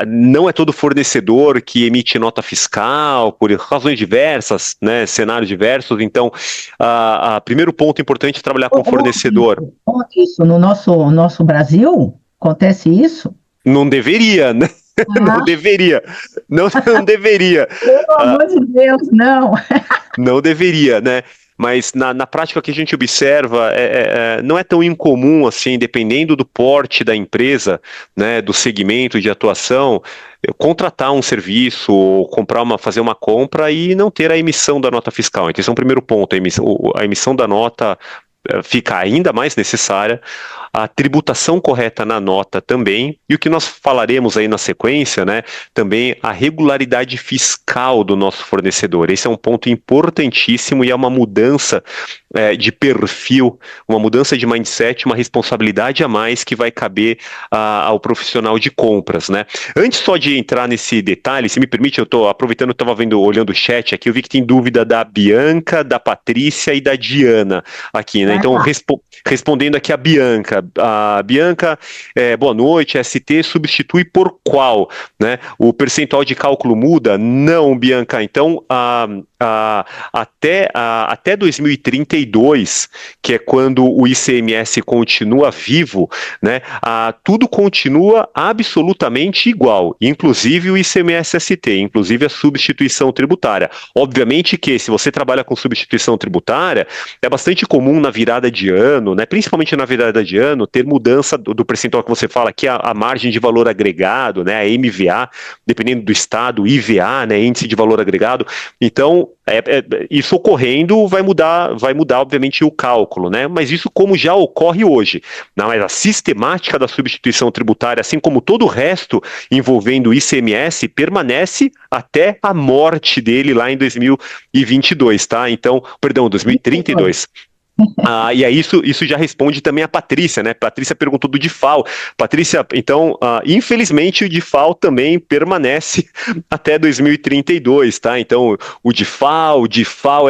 não é todo fornecedor que emite nota fiscal, por razões diversas, né, cenários diversos. Então, primeiro ponto importante é trabalhar com o fornecedor. Isso, no nosso Brasil, acontece isso? Não deveria, né? Não deveria. Não deveria. Pelo amor de Deus, não. Não deveria, né? Mas na prática que a gente observa, não é tão incomum assim, dependendo do porte da empresa, né, do segmento de atuação, contratar um serviço, ou fazer uma compra e não ter a emissão da nota fiscal. Então esse é um primeiro ponto, a emissão da nota fica ainda mais necessária, a tributação correta na nota também, e o que nós falaremos aí na sequência, né, também a regularidade fiscal do nosso fornecedor. Esse é um ponto importantíssimo e é uma mudança de perfil, uma mudança de mindset, uma responsabilidade a mais que vai caber ao profissional de compras, né? Antes só de entrar nesse detalhe, se me permite, eu estou aproveitando, eu estava olhando o chat aqui, eu vi que tem dúvida da Bianca, da Patrícia e da Diana aqui, né? Então, respondendo aqui a Bianca, boa noite, ST substitui por qual, né? O percentual de cálculo muda? Não, Bianca, então, até 2032, que é quando o ICMS continua vivo, né, tudo continua absolutamente igual, inclusive o ICMS-ST, inclusive a substituição tributária. Obviamente que se você trabalha com substituição tributária, é bastante comum na virada de ano, né, principalmente na virada de ano, ter mudança do percentual que você fala aqui, a margem de valor agregado, né, a MVA, dependendo do estado, IVA, né, índice de valor agregado. Então, isso ocorrendo vai mudar, obviamente, o cálculo, né? Mas isso como já ocorre hoje. Não, mas a sistemática da substituição tributária, assim como todo o resto envolvendo o ICMS, permanece até a morte dele lá em 2022, tá? Então, perdão, 2032. E aí isso já responde também a Patrícia, né? Patrícia perguntou do DIFAL. Patrícia, então, infelizmente o DIFAL também permanece até 2032, tá? Então, o DIFAL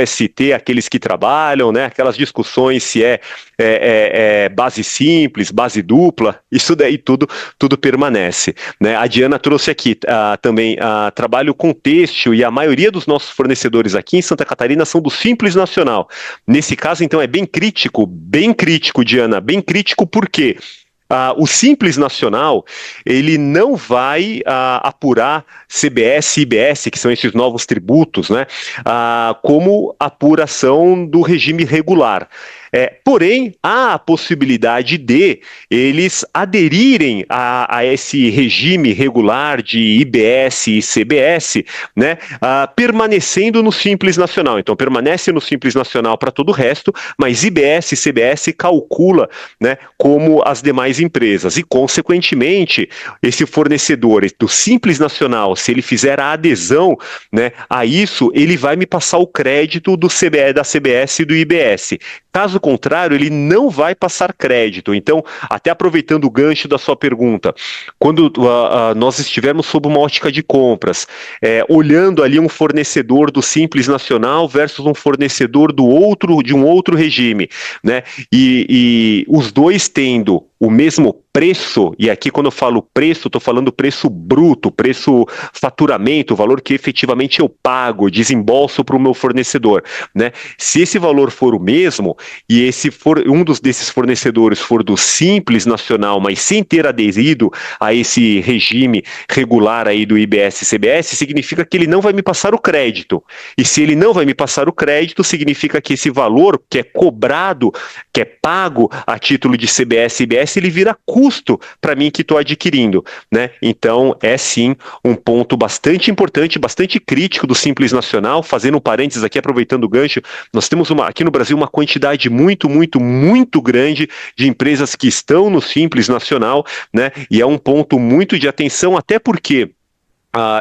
ST, aqueles que trabalham, né? Aquelas discussões se é base simples, base dupla, isso daí tudo permanece, né? A Diana trouxe aqui também trabalho com têxtil e a maioria dos nossos fornecedores aqui em Santa Catarina são do Simples Nacional. Nesse caso, então, é bem crítico, Diana, bem crítico porque o Simples Nacional, ele não vai apurar CBS e IBS, que são esses novos tributos, né, como apuração do regime regular. Porém, há a possibilidade de eles aderirem a esse regime regular de IBS e CBS, né, permanecendo no Simples Nacional. Então, permanece no Simples Nacional para todo o resto, mas IBS e CBS calcula, né, como as demais empresas. E, consequentemente, esse fornecedor do Simples Nacional, se ele fizer a adesão, né, a isso, ele vai me passar o crédito da CBS e do IBS. Caso contrário, ele não vai passar crédito. Então, até aproveitando o gancho da sua pergunta, quando nós estivermos sob uma ótica de compras, olhando ali um fornecedor do Simples Nacional versus um fornecedor de um outro regime, né? E os dois tendo o mesmo preço, e aqui quando eu falo preço, estou falando preço bruto, preço faturamento, o valor que efetivamente eu pago, desembolso para o meu fornecedor, né? Se esse valor for o mesmo, e desses fornecedores for do Simples Nacional, mas sem ter aderido a esse regime regular aí do IBS e CBS, significa que ele não vai me passar o crédito. E se ele não vai me passar o crédito, significa que esse valor que é cobrado, que é pago a título de CBS e IBS, ele vira custo para mim que estou adquirindo, né? Então, é sim um ponto bastante importante, bastante crítico do Simples Nacional. Fazendo um parênteses aqui, aproveitando o gancho, nós temos aqui no Brasil uma quantidade muito, muito, muito grande de empresas que estão no Simples Nacional, né? E é um ponto muito de atenção, até porque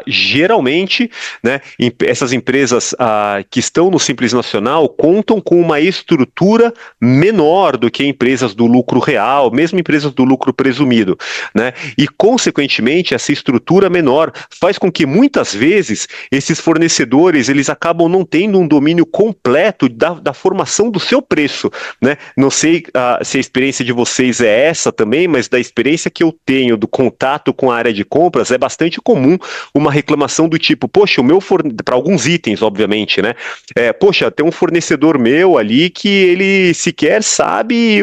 geralmente, né, essas empresas que estão no Simples Nacional contam com uma estrutura menor do que empresas do lucro real, mesmo empresas do lucro presumido, né? E, consequentemente, essa estrutura menor faz com que, muitas vezes, esses fornecedores eles acabam não tendo um domínio completo da formação do seu preço, né? Não sei se a experiência de vocês é essa também, mas da experiência que eu tenho do contato com a área de compras, é bastante comum uma reclamação do tipo, poxa, para alguns itens, obviamente, né? Poxa, tem um fornecedor meu ali que ele sequer sabe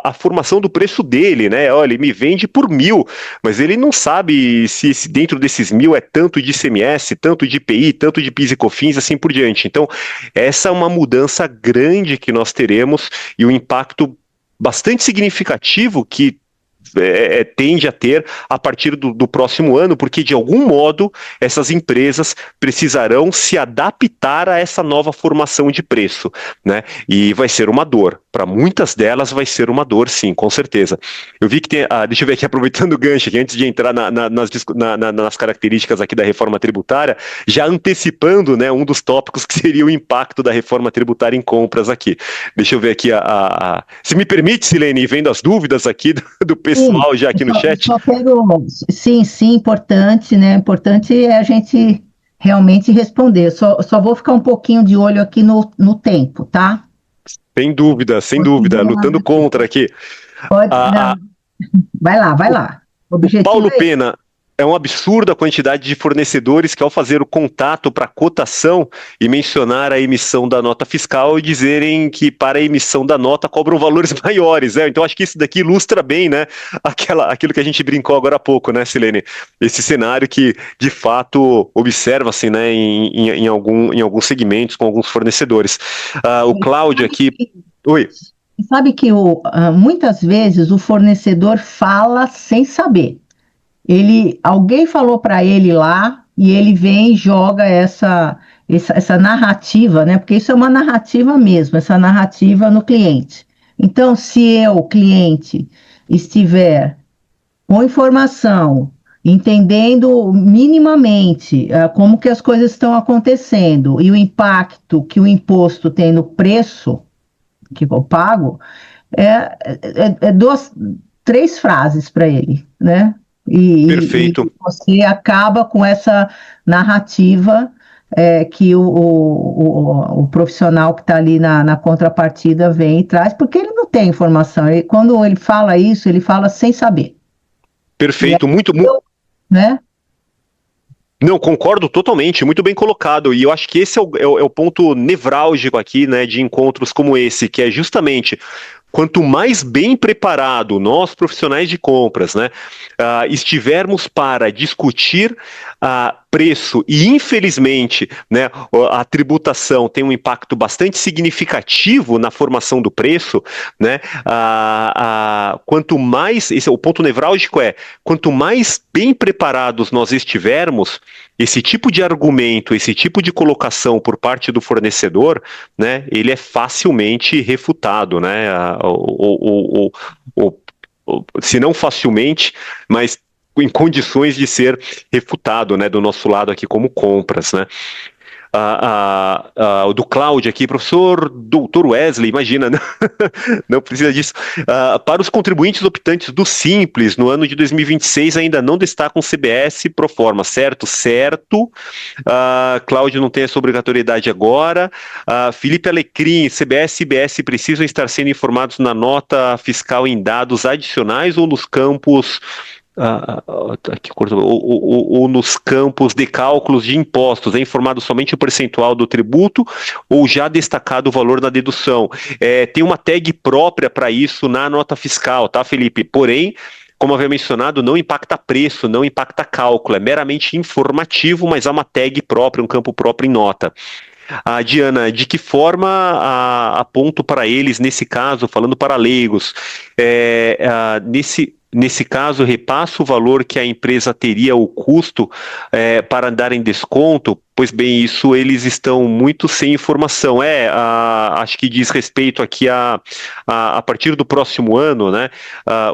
a formação do preço dele, né? Olha, ele me vende por 1.000, mas ele não sabe se dentro desses 1.000 é tanto de ICMS, tanto de IPI, tanto de PIS e COFINS, assim por diante. Então, essa é uma mudança grande que nós teremos e um impacto bastante significativo que tende a ter a partir do próximo ano, porque de algum modo essas empresas precisarão se adaptar a essa nova formação de preço, né? E vai ser uma dor. Para muitas delas vai ser uma dor, sim, com certeza. Eu vi que tem, deixa eu ver aqui, aproveitando o gancho aqui, antes de entrar nas características aqui da reforma tributária, já antecipando, né, um dos tópicos que seria o impacto da reforma tributária em compras aqui. Deixa eu ver aqui, se me permite, Silene, vendo as dúvidas aqui do pessoal Sim, já aqui no chat. Sim, importante, né? Importante é a gente realmente responder. Só vou ficar um pouquinho de olho aqui no tempo, tá? Sem dúvida, lutando contra aqui. Pode, não. Vai lá. O objetivo Paulo é Pena, é um absurdo a quantidade de fornecedores que, ao fazer o contato para cotação e mencionar a emissão da nota fiscal, e dizerem que para a emissão da nota cobram valores maiores, né? Então acho que isso daqui ilustra bem, né, aquilo que a gente brincou agora há pouco, né, Silene? Esse cenário que de fato observa-se, né, em alguns segmentos com alguns fornecedores. O Cláudio aqui. Oi. Sabe que muitas vezes o fornecedor fala sem saber. Alguém falou para ele lá e ele vem e joga essa narrativa, né? Porque isso é uma narrativa mesmo, essa narrativa no cliente. Então, se eu, cliente, estiver com informação, entendendo minimamente como que as coisas estão acontecendo e o impacto que o imposto tem no preço que eu pago, três frases para ele, né? Perfeito. E você acaba com essa narrativa que o profissional que está ali na contrapartida vem e traz, porque ele não tem informação. Quando ele fala isso, ele fala sem saber. Perfeito, aí, muito, né? Não, concordo totalmente, muito bem colocado, e eu acho que esse é o ponto nevrálgico aqui, né, de encontros como esse, que é justamente quanto mais bem preparado nós, profissionais de compras, né, estivermos para discutir preço, e infelizmente, né, a tributação tem um impacto bastante significativo na formação do preço, né, quanto mais, o ponto nevrálgico quanto mais bem preparados nós estivermos, esse tipo de argumento, esse tipo de colocação por parte do fornecedor, né, ele é facilmente refutado, né, se não facilmente, mas em condições de ser refutado, né, do nosso lado aqui como compras, né. O do Cláudio aqui, professor Dr. Wesley, imagina, não precisa disso. Para os contribuintes optantes do Simples, no ano de 2026 ainda não destacam CBS pro forma, certo? Certo. Cláudio não tem essa obrigatoriedade agora. Felipe Alecrim, CBS e IBS precisam estar sendo informados na nota fiscal em dados adicionais ou nos campos... ou nos campos de cálculos de impostos, é informado somente o percentual do tributo ou já destacado o valor na dedução? Tem uma tag própria para isso na nota fiscal, tá, Felipe? Porém, como havia mencionado, não impacta preço, não impacta cálculo, é meramente informativo, mas há uma tag própria, um campo próprio em nota. Diana, de que forma aponto para eles, nesse caso, falando para leigos, nesse caso, repasso o valor que a empresa teria o custo para dar em desconto? Pois bem, isso eles estão muito sem informação. Acho que diz respeito aqui a partir do próximo ano, né,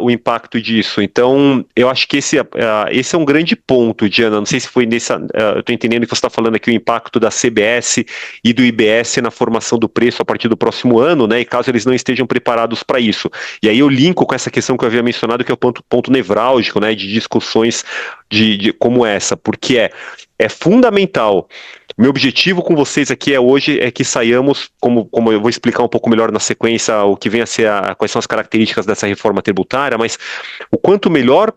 o impacto disso. Então, eu acho que esse é um grande ponto, Diana. Não sei se foi eu estou entendendo que você está falando aqui o impacto da CBS e do IBS na formação do preço a partir do próximo ano, né, e caso eles não estejam preparados para isso. E aí eu linko com essa questão que eu havia mencionado, que é o ponto nevrálgico, né, de discussões como essa, porque é fundamental. Meu objetivo com vocês aqui hoje é que saiamos, como eu vou explicar um pouco melhor na sequência, o que vem a ser quais são as características dessa reforma tributária, mas o quanto melhor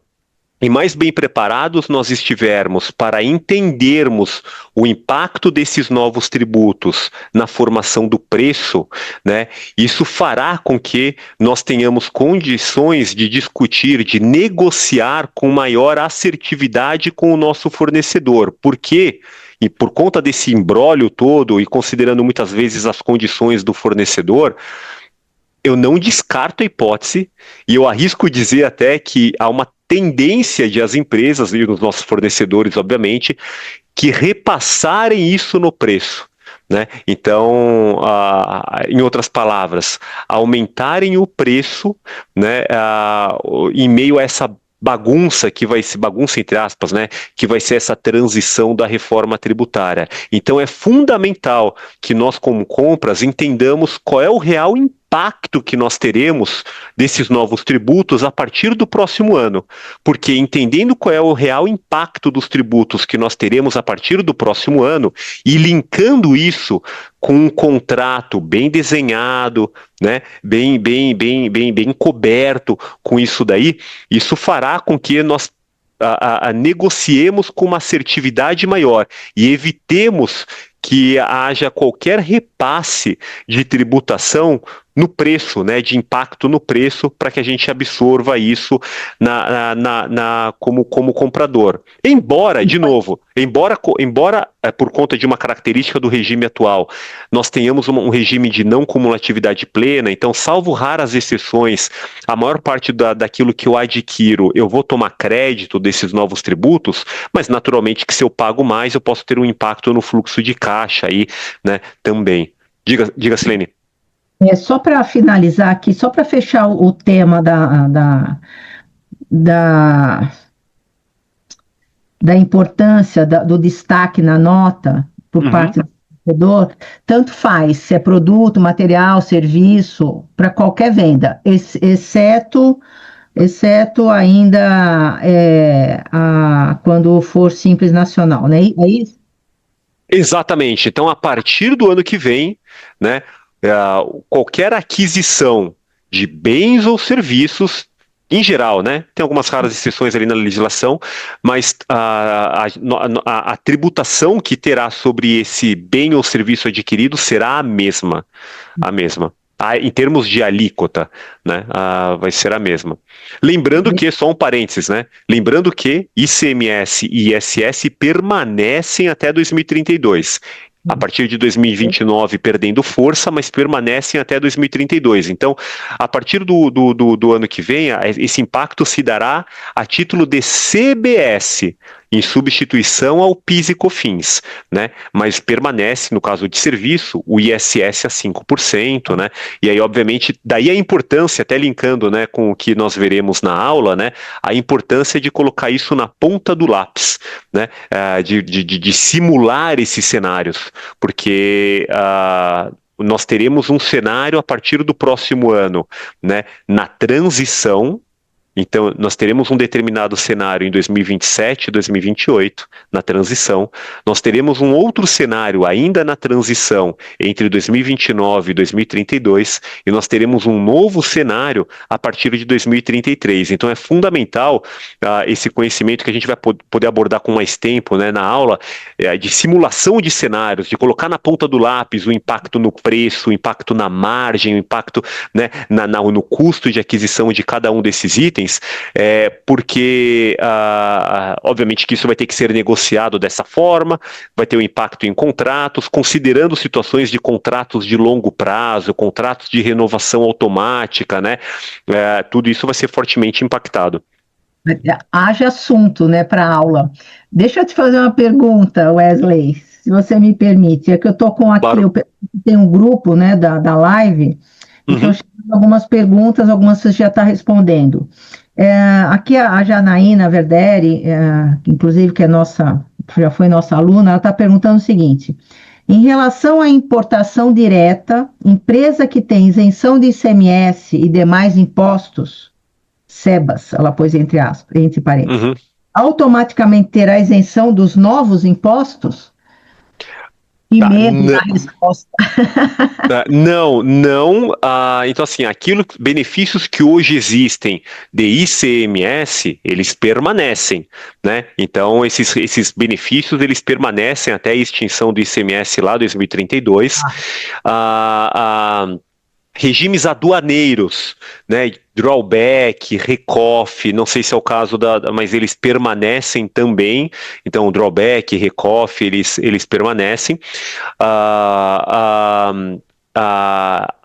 e mais bem preparados nós estivermos para entendermos o impacto desses novos tributos na formação do preço, né, isso fará com que nós tenhamos condições de discutir, de negociar com maior assertividade com o nosso fornecedor. Por quê? E por conta desse imbróglio todo, e considerando muitas vezes as condições do fornecedor, eu não descarto a hipótese, e eu arrisco dizer até que há uma tendência de as empresas, e os nossos fornecedores, obviamente, que repassarem isso no preço. Né? Então, em outras palavras, aumentarem o preço, né, em meio a essa bagunça que vai ser, bagunça entre aspas, né, que vai ser essa transição da reforma tributária. Então é fundamental que nós, como compras, entendamos qual é o real impacto que nós teremos desses novos tributos a partir do próximo ano, porque entendendo qual é o real impacto dos tributos que nós teremos a partir do próximo ano e linkando isso com um contrato bem desenhado, né, bem coberto com isso daí, isso fará com que nós negociemos com uma assertividade maior e evitemos que haja qualquer repasse de tributação no preço, né, de impacto no preço, para que a gente absorva isso como comprador. Embora, de novo, embora por conta de uma característica do regime atual, nós tenhamos um regime de não cumulatividade plena, então, salvo raras exceções, a maior parte daquilo que eu adquiro, eu vou tomar crédito desses novos tributos, mas naturalmente que se eu pago mais, eu posso ter um impacto no fluxo de caixa aí, né, também. Diga, Silene. Só para finalizar aqui, só para fechar o tema da importância do destaque na nota por parte do vendedor, tanto faz se é produto, material, serviço, para qualquer venda, exceto ainda quando for simples nacional, né? É isso? Exatamente. Então, a partir do ano que vem, né, qualquer aquisição de bens ou serviços, em geral, né, tem algumas raras exceções ali na legislação, mas a tributação que terá sobre esse bem ou serviço adquirido será a mesma. Em termos de alíquota, né, vai ser a mesma. Lembrando que, só um parênteses, né, lembrando que ICMS e ISS permanecem até 2032. A partir de 2029 perdendo força, mas permanecem até 2032. Então, a partir do ano que vem, esse impacto se dará a título de CBS, em substituição ao PIS e COFINS, né? Mas permanece, no caso de serviço, o ISS a 5%, né? E aí, obviamente, daí a importância, até linkando, né, com o que nós veremos na aula, né, a importância de colocar isso na ponta do lápis, né, de simular esses cenários, porque nós teremos um cenário a partir do próximo ano, né, na transição. Então, nós teremos um determinado cenário em 2027, 2028, na transição. Nós teremos um outro cenário ainda na transição entre 2029 e 2032, e nós teremos um novo cenário a partir de 2033. Então, é fundamental esse conhecimento que a gente vai poder abordar com mais tempo, né, na aula, de simulação de cenários, de colocar na ponta do lápis o impacto no preço, o impacto na margem, o impacto, né, no custo de aquisição de cada um desses itens, porque obviamente que isso vai ter que ser negociado dessa forma, vai ter um impacto em contratos, considerando situações de contratos de longo prazo, contratos de renovação automática, né? Tudo isso vai ser fortemente impactado. Haja assunto, né, para a aula. Deixa eu te fazer uma pergunta, Wesley, se você me permite. É que eu estou com aqui, claro. Tem um grupo, né, da live, e que eu chamo algumas perguntas, algumas você já está respondendo. Aqui a Janaína Verderi, inclusive que já foi nossa aluna, ela está perguntando o seguinte: em relação à importação direta, empresa que tem isenção de ICMS e demais impostos, SEBAS, ela pôs entre parênteses, automaticamente terá isenção dos novos impostos? E medo da resposta. Não. Então, assim, benefícios que hoje existem de ICMS, eles permanecem, né? Então, esses benefícios, eles permanecem até a extinção do ICMS lá, 2032. Regimes aduaneiros, né, drawback, recoff, não sei se é o caso mas eles permanecem também. Então, drawback, recoff, eles permanecem.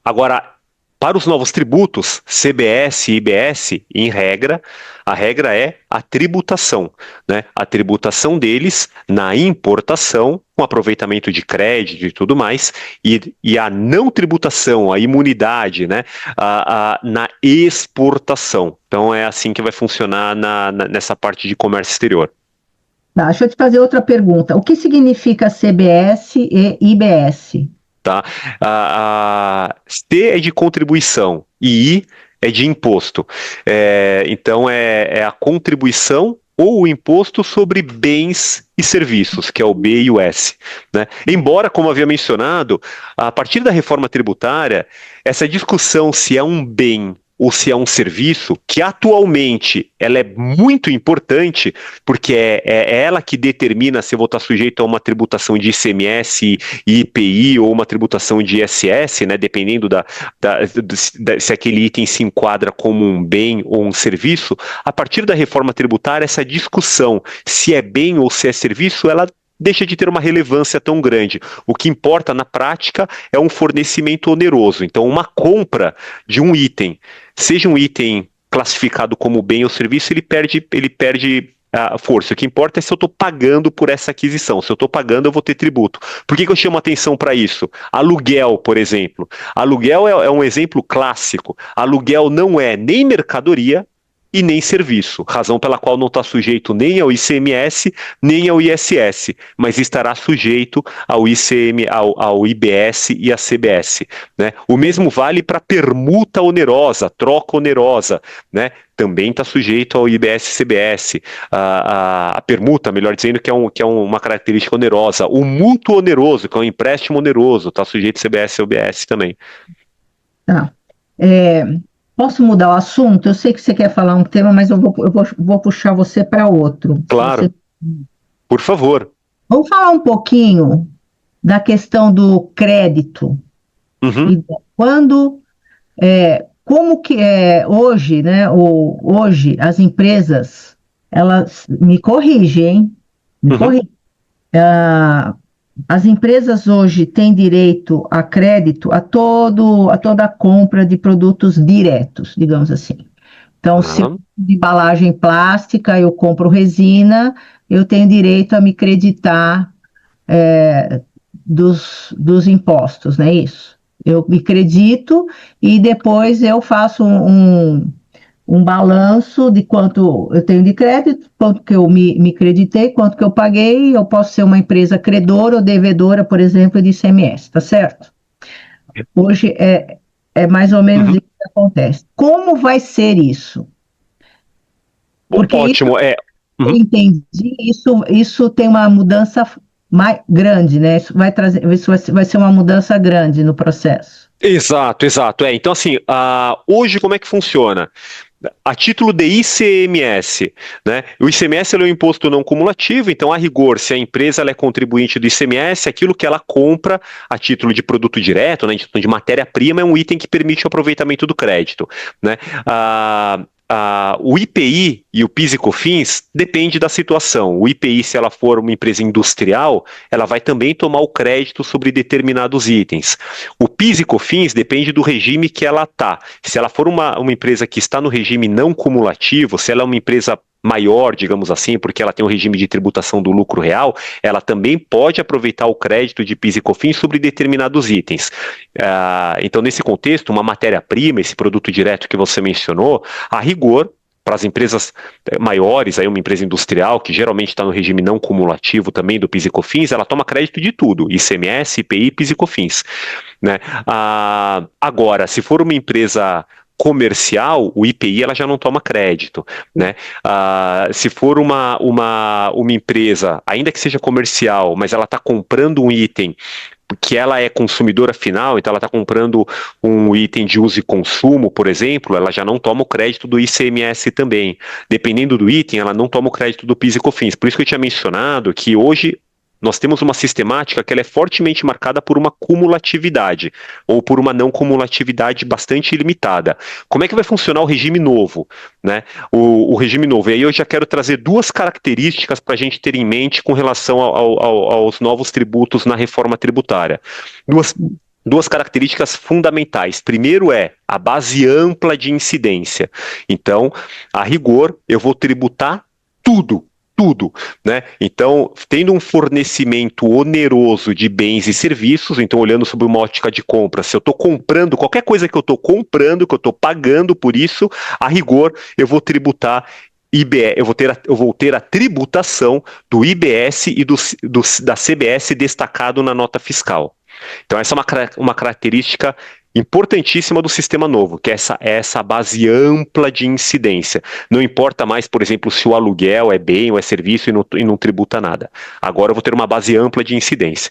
Agora, Para os novos tributos, CBS e IBS, em regra, a regra é a tributação, né? A tributação deles na importação, com aproveitamento de crédito e tudo mais, e a não tributação, a imunidade, né? Na exportação. Então é assim que vai funcionar nessa parte de comércio exterior. Tá, deixa eu te fazer outra pergunta. O que significa CBS e IBS? Tá? C é de contribuição e I é de imposto. Então, é a contribuição ou o imposto sobre bens e serviços, que é o B e o S, né? Embora, como havia mencionado, a partir da reforma tributária, essa discussão se é um bem ou se é um serviço, que atualmente ela é muito importante, porque é ela que determina se eu vou estar sujeito a uma tributação de ICMS e IPI ou uma tributação de ISS, né, dependendo se aquele item se enquadra como um bem ou um serviço. A partir da reforma tributária, essa discussão se é bem ou se é serviço, ela deixa de ter uma relevância tão grande. O que importa na prática é um fornecimento oneroso. Então, uma compra de um item, seja um item classificado como bem ou serviço, ele perde a força. O que importa é se eu estou pagando por essa aquisição. Se eu estou pagando, eu vou ter tributo. Por que eu chamo atenção para isso? Aluguel, por exemplo. Aluguel é um exemplo clássico. Aluguel não é nem mercadoria e nem serviço, razão pela qual não está sujeito nem ao ICMS, nem ao ISS, mas estará sujeito ao ao IBS e à CBS, né? O mesmo vale para permuta onerosa, troca onerosa, né? Também está sujeito ao IBS e CBS. A permuta, melhor dizendo, que é uma característica onerosa. O mútuo oneroso, que é um empréstimo oneroso, está sujeito ao CBS e ao IBS também. Tá. Posso mudar o assunto? Eu sei que você quer falar um tema, mas eu vou puxar você para outro. Claro. Por favor. Vamos falar um pouquinho da questão do crédito. Uhum. E como que hoje, né? Hoje as empresas, elas me corrigem, hein? Me corrigem. As empresas hoje têm direito a crédito a toda a compra de produtos diretos, digamos assim. Então, se eu de embalagem plástica, eu compro resina, eu tenho direito a me creditar dos impostos, não é isso? Eu me credito e depois eu faço um balanço de quanto eu tenho de crédito, quanto que eu me creditei, quanto que eu paguei. Eu posso ser uma empresa credora ou devedora, por exemplo, de ICMS, tá certo? Hoje é mais ou menos isso que acontece. Como vai ser isso? Porque ótimo, eu entendi, isso tem uma mudança mais grande, né? Isso vai ser uma mudança grande no processo. Exato. Então, assim, hoje como é que funciona? A título de ICMS, né? O ICMS é um imposto não cumulativo, então, a rigor, se a empresa ela é contribuinte do ICMS, aquilo que ela compra a título de produto direto, né, de matéria-prima, é um item que permite o aproveitamento do crédito, né? O IPI e o PIS e COFINS depende da situação. O IPI, se ela for uma empresa industrial, ela vai também tomar o crédito sobre determinados itens. O PIS e COFINS depende do regime que ela está. Se ela for uma empresa que está no regime não cumulativo, se ela é uma empresa maior, digamos assim, porque ela tem um regime de tributação do lucro real, ela também pode aproveitar o crédito de PIS e COFINS sobre determinados itens. Então, nesse contexto, uma matéria-prima, esse produto direto que você mencionou, a rigor, para as empresas maiores, aí uma empresa industrial, que geralmente está no regime não cumulativo também do PIS e COFINS, ela toma crédito de tudo, ICMS, IPI, PIS e COFINS, né? Agora, se for uma empresa comercial, o IPI ela já não toma crédito, né? Se for uma empresa, ainda que seja comercial, mas ela está comprando um item que ela é consumidora final, então ela está comprando um item de uso e consumo, por exemplo, ela já não toma o crédito do ICMS também. Dependendo do item, ela não toma o crédito do PIS e COFINS. Por isso que eu tinha mencionado que hoje nós temos uma sistemática que ela é fortemente marcada por uma cumulatividade, ou por uma não cumulatividade bastante limitada. Como é que vai funcionar o regime novo, né? O regime novo, e aí eu já quero trazer duas características para a gente ter em mente com relação aos novos tributos na reforma tributária. duas características fundamentais. Primeiro é a base ampla de incidência. Então, a rigor, eu vou tributar tudo, né? Então, tendo um fornecimento oneroso de bens e serviços, então olhando sobre uma ótica de compra, se eu estou comprando, qualquer coisa que eu estou comprando, que eu estou pagando por isso, a rigor, eu vou tributar IBS, eu vou ter a tributação do IBS e da CBS destacado na nota fiscal. Então, essa é uma característica importantíssima do sistema novo, que é essa base ampla de incidência. Não importa mais, por exemplo, se o aluguel é bem ou é serviço e não tributa nada. Agora eu vou ter uma base ampla de incidência.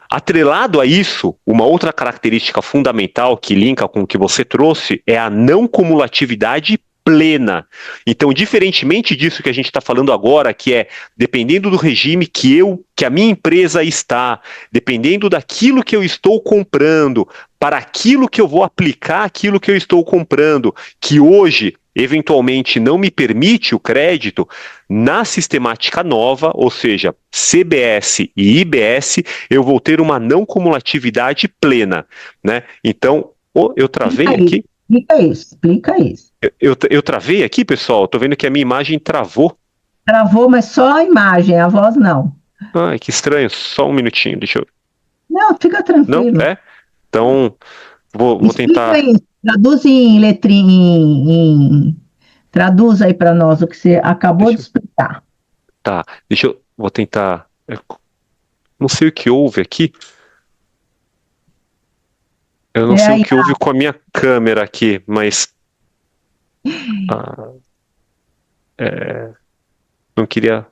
Atrelado a isso, uma outra característica fundamental que linka com o que você trouxe é a não cumulatividade plena. Então, diferentemente disso que a gente está falando agora, que é dependendo do regime que a minha empresa está, dependendo daquilo que eu estou comprando, para aquilo que eu vou aplicar aquilo que eu estou comprando, que hoje eventualmente não me permite o crédito, na sistemática nova, ou seja, CBS e IBS, eu vou ter uma não cumulatividade plena, né? Então, eu travei aqui. Explica isso. Eu travei aqui, pessoal? Tô vendo que a minha imagem travou. Travou, mas só a imagem, a voz não. Ai, que estranho. Só um minutinho, deixa eu... Não, fica tranquilo. Não? É? Então, vou tentar... Isso. Traduz em letrinha, traduz aí para nós o que você acabou de explicar. Tá, vou tentar... Não sei o que houve aqui. Eu não sei o que houve com a minha câmera aqui, mas... não queria...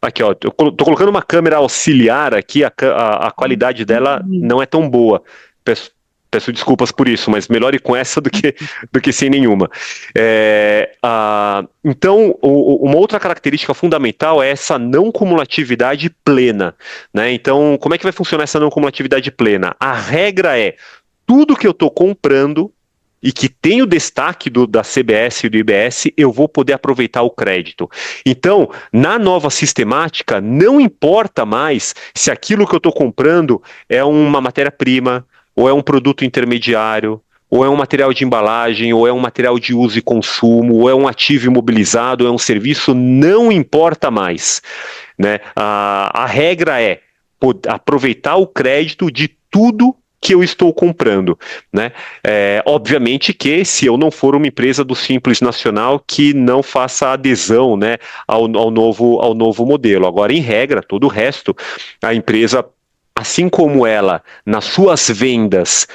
Aqui, ó, eu tô colocando uma câmera auxiliar aqui, a qualidade dela não é tão boa. Peço desculpas por isso, mas melhor ir com essa do que sem nenhuma. Então, uma outra característica fundamental é essa não cumulatividade plena, né? Então, como é que vai funcionar essa não cumulatividade plena? A regra é, tudo que eu estou comprando e que tem o destaque da CBS e do IBS, eu vou poder aproveitar o crédito. Então, na nova sistemática, não importa mais se aquilo que eu estou comprando é uma matéria-prima, ou é um produto intermediário, ou é um material de embalagem, ou é um material de uso e consumo, ou é um ativo imobilizado, ou é um serviço, não importa mais, né? A regra é aproveitar o crédito de tudo que eu estou comprando, né? Obviamente que se eu não for uma empresa do Simples Nacional que não faça adesão, né, ao novo modelo. Agora, em regra, todo o resto, a empresa, assim como ela, nas suas vendas,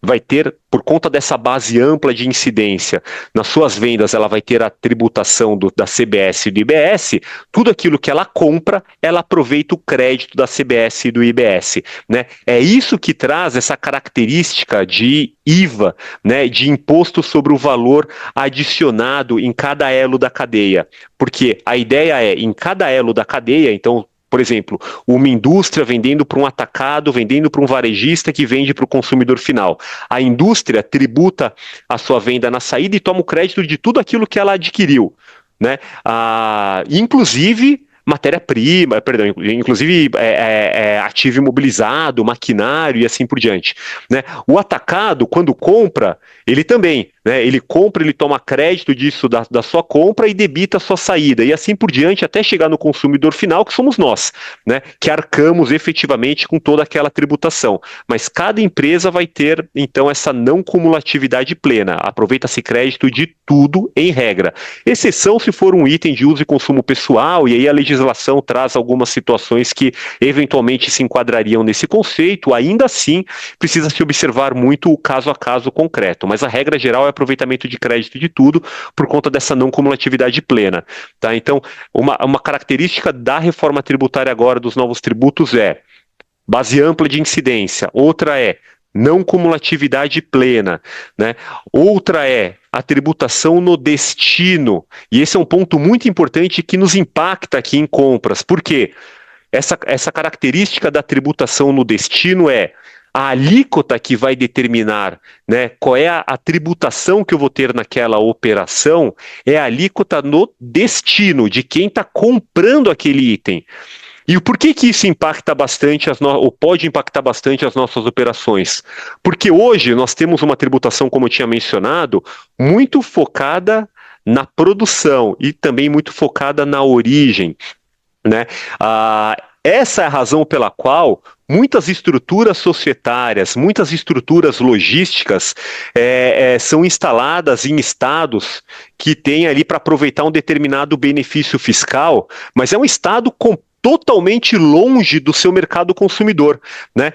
vai ter, por conta dessa base ampla de incidência, nas suas vendas ela vai ter a tributação da CBS e do IBS, tudo aquilo que ela compra, ela aproveita o crédito da CBS e do IBS, né? É isso que traz essa característica de IVA, né, de imposto sobre o valor adicionado em cada elo da cadeia, porque a ideia é, em cada elo da cadeia, então, por exemplo, uma indústria vendendo para um atacado, vendendo para um varejista que vende para o consumidor final. A indústria tributa a sua venda na saída e toma o crédito de tudo aquilo que ela adquiriu, né? Inclusive matéria-prima, inclusive ativo imobilizado, maquinário e assim por diante, né? O atacado, quando compra, ele também, né? Ele compra, ele toma crédito disso da sua compra e debita a sua saída, e assim por diante, até chegar no consumidor final, que somos nós, né? Que arcamos efetivamente com toda aquela tributação. Mas cada empresa vai ter, então, essa não cumulatividade plena. Aproveita-se crédito de tudo em regra. Exceção se for um item de uso e consumo pessoal, e aí a legislação traz algumas situações que eventualmente se enquadrariam nesse conceito. Ainda assim, precisa se observar muito o caso a caso concreto, mas a regra geral é aproveitamento de crédito de tudo por conta dessa não cumulatividade plena, tá? Então, uma característica da reforma tributária agora dos novos tributos é base ampla de incidência, outra é não cumulatividade plena, né? Outra é a tributação no destino, e esse é um ponto muito importante que nos impacta aqui em compras, porque essa característica da tributação no destino é a alíquota que vai determinar, né, qual é a tributação que eu vou ter naquela operação, é a alíquota no destino de quem está comprando aquele item. E o porquê que isso impacta bastante ou pode impactar bastante as nossas operações? Porque hoje nós temos uma tributação, como eu tinha mencionado, muito focada na produção e também muito focada na origem, né? Essa é a razão pela qual muitas estruturas societárias, muitas estruturas logísticas são instaladas em estados que têm ali para aproveitar um determinado benefício fiscal, mas é um estado totalmente longe do seu mercado consumidor, né?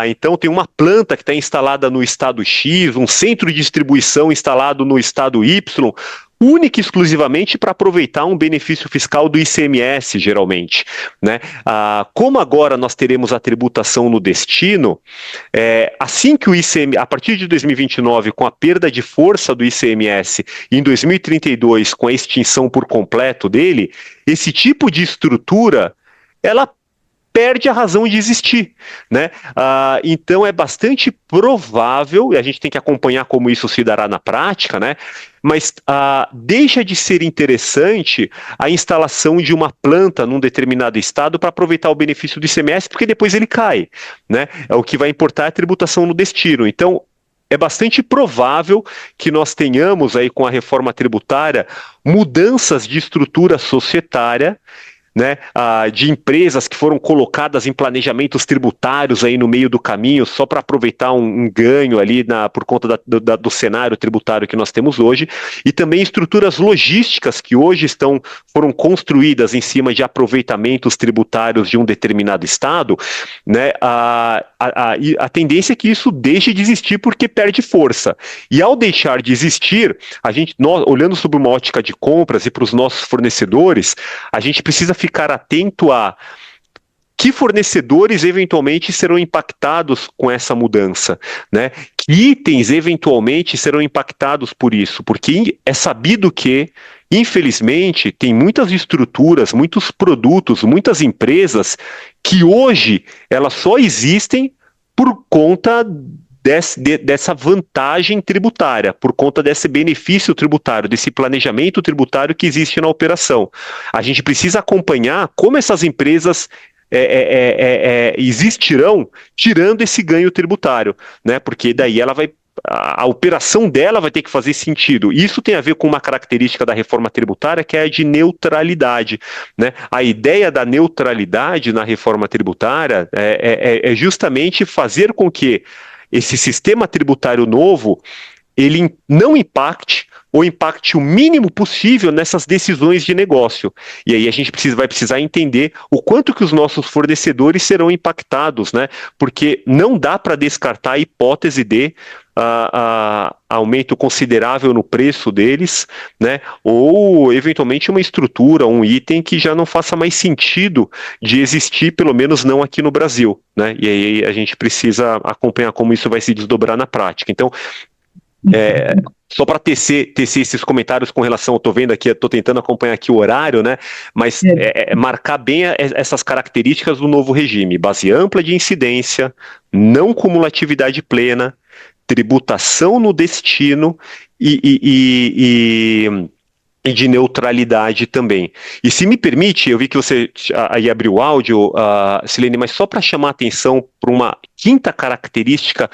Então tem uma planta que está instalada no estado X, um centro de distribuição instalado no estado Y, única e exclusivamente para aproveitar um benefício fiscal do ICMS, geralmente, né? Como agora nós teremos a tributação no destino, assim que o ICMS, a partir de 2029, com a perda de força do ICMS, e em 2032, com a extinção por completo dele, esse tipo de estrutura, ela perde a razão de existir, né? Então é bastante provável, e a gente tem que acompanhar como isso se dará na prática, né? Mas deixa de ser interessante a instalação de uma planta num determinado estado para aproveitar o benefício do ICMS, porque depois ele cai, né? O que vai importar é a tributação no destino. Então, é bastante provável que nós tenhamos aí com a reforma tributária mudanças de estrutura societária, né, de empresas que foram colocadas em planejamentos tributários aí no meio do caminho só para aproveitar um ganho ali por conta do cenário tributário que nós temos hoje, e também estruturas logísticas que hoje foram construídas em cima de aproveitamentos tributários de um determinado estado, né, a tendência é que isso deixe de existir porque perde força. E ao deixar de existir, nós, olhando sob uma ótica de compras e para os nossos fornecedores, a gente precisa ficar atento a que fornecedores eventualmente serão impactados com essa mudança, né? Que itens eventualmente serão impactados por isso, porque é sabido que, infelizmente, tem muitas estruturas, muitos produtos, muitas empresas que hoje elas só existem por conta dessa vantagem tributária, por conta desse benefício tributário, desse planejamento tributário que existe na operação. A gente precisa acompanhar como essas empresas existirão tirando esse ganho tributário, né? Porque daí a operação dela vai ter que fazer sentido. Isso tem a ver com uma característica da reforma tributária, que é a de neutralidade, né? A ideia da neutralidade na reforma tributária é justamente fazer com que esse sistema tributário novo, ele não impacte ou impacte o mínimo possível nessas decisões de negócio. E aí a gente vai precisar entender o quanto que os nossos fornecedores serão impactados, né? Porque não dá para descartar a hipótese de aumento considerável no preço deles, né? Ou eventualmente uma estrutura, um item que já não faça mais sentido de existir, pelo menos não aqui no Brasil, né? E aí a gente precisa acompanhar como isso vai se desdobrar na prática. Então, só para tecer esses comentários com relação, eu tô vendo aqui, estou tentando acompanhar aqui o horário, né? Mas marcar bem essas características do novo regime: base ampla de incidência, não cumulatividade plena, tributação no destino e de neutralidade também. E se me permite, eu vi que você aí abriu o áudio, Silene, mas só para chamar a atenção para uma quinta característica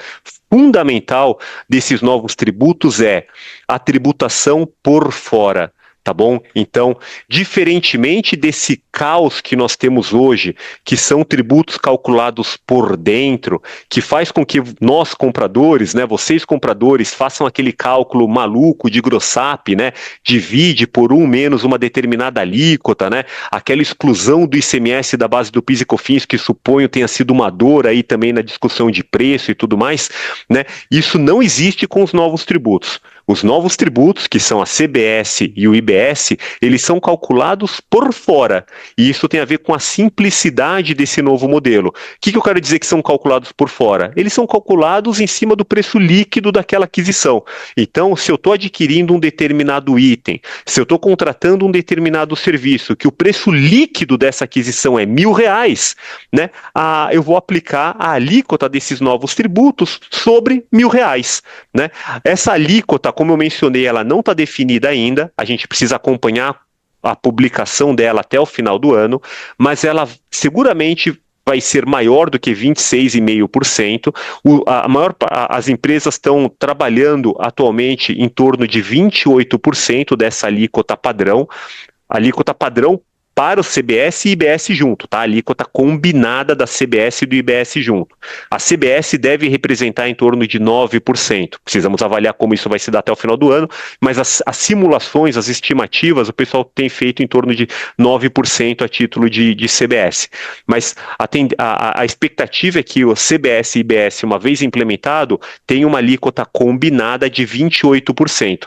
fundamental desses novos tributos é a tributação por fora. Tá bom? Então, diferentemente desse caos que nós temos hoje, que são tributos calculados por dentro, que faz com que nós compradores, né, vocês compradores, façam aquele cálculo maluco de grossap, né, divide por menos uma determinada alíquota, né, aquela exclusão do ICMS da base do PIS e COFINS, que suponho tenha sido uma dor aí também na discussão de preço e tudo mais, né, isso não existe com os novos tributos. Os novos tributos, que são a CBS e o IBS, eles são calculados por fora. E isso tem a ver com a simplicidade desse novo modelo. O que eu quero dizer que são calculados por fora? Eles são calculados em cima do preço líquido daquela aquisição. Então, se eu estou adquirindo um determinado item, se eu estou contratando um determinado serviço, que o preço líquido dessa aquisição é R$1.000, né, eu vou aplicar a alíquota desses novos tributos sobre R$1.000, né? Essa alíquota, como eu mencionei, ela não está definida ainda, a gente precisa acompanhar a publicação dela até o final do ano, mas ela seguramente vai ser maior do que 26,5%. As empresas estão trabalhando atualmente em torno de 28% dessa alíquota padrão. Alíquota padrão para o CBS e IBS junto, tá? A alíquota combinada da CBS e do IBS junto. A CBS deve representar em torno de 9%. Precisamos avaliar como isso vai se dar até o final do ano, mas as simulações, as estimativas, o pessoal tem feito em torno de 9% a título de CBS. Mas a expectativa é que o CBS e IBS, uma vez implementado, tenha uma alíquota combinada de 28%.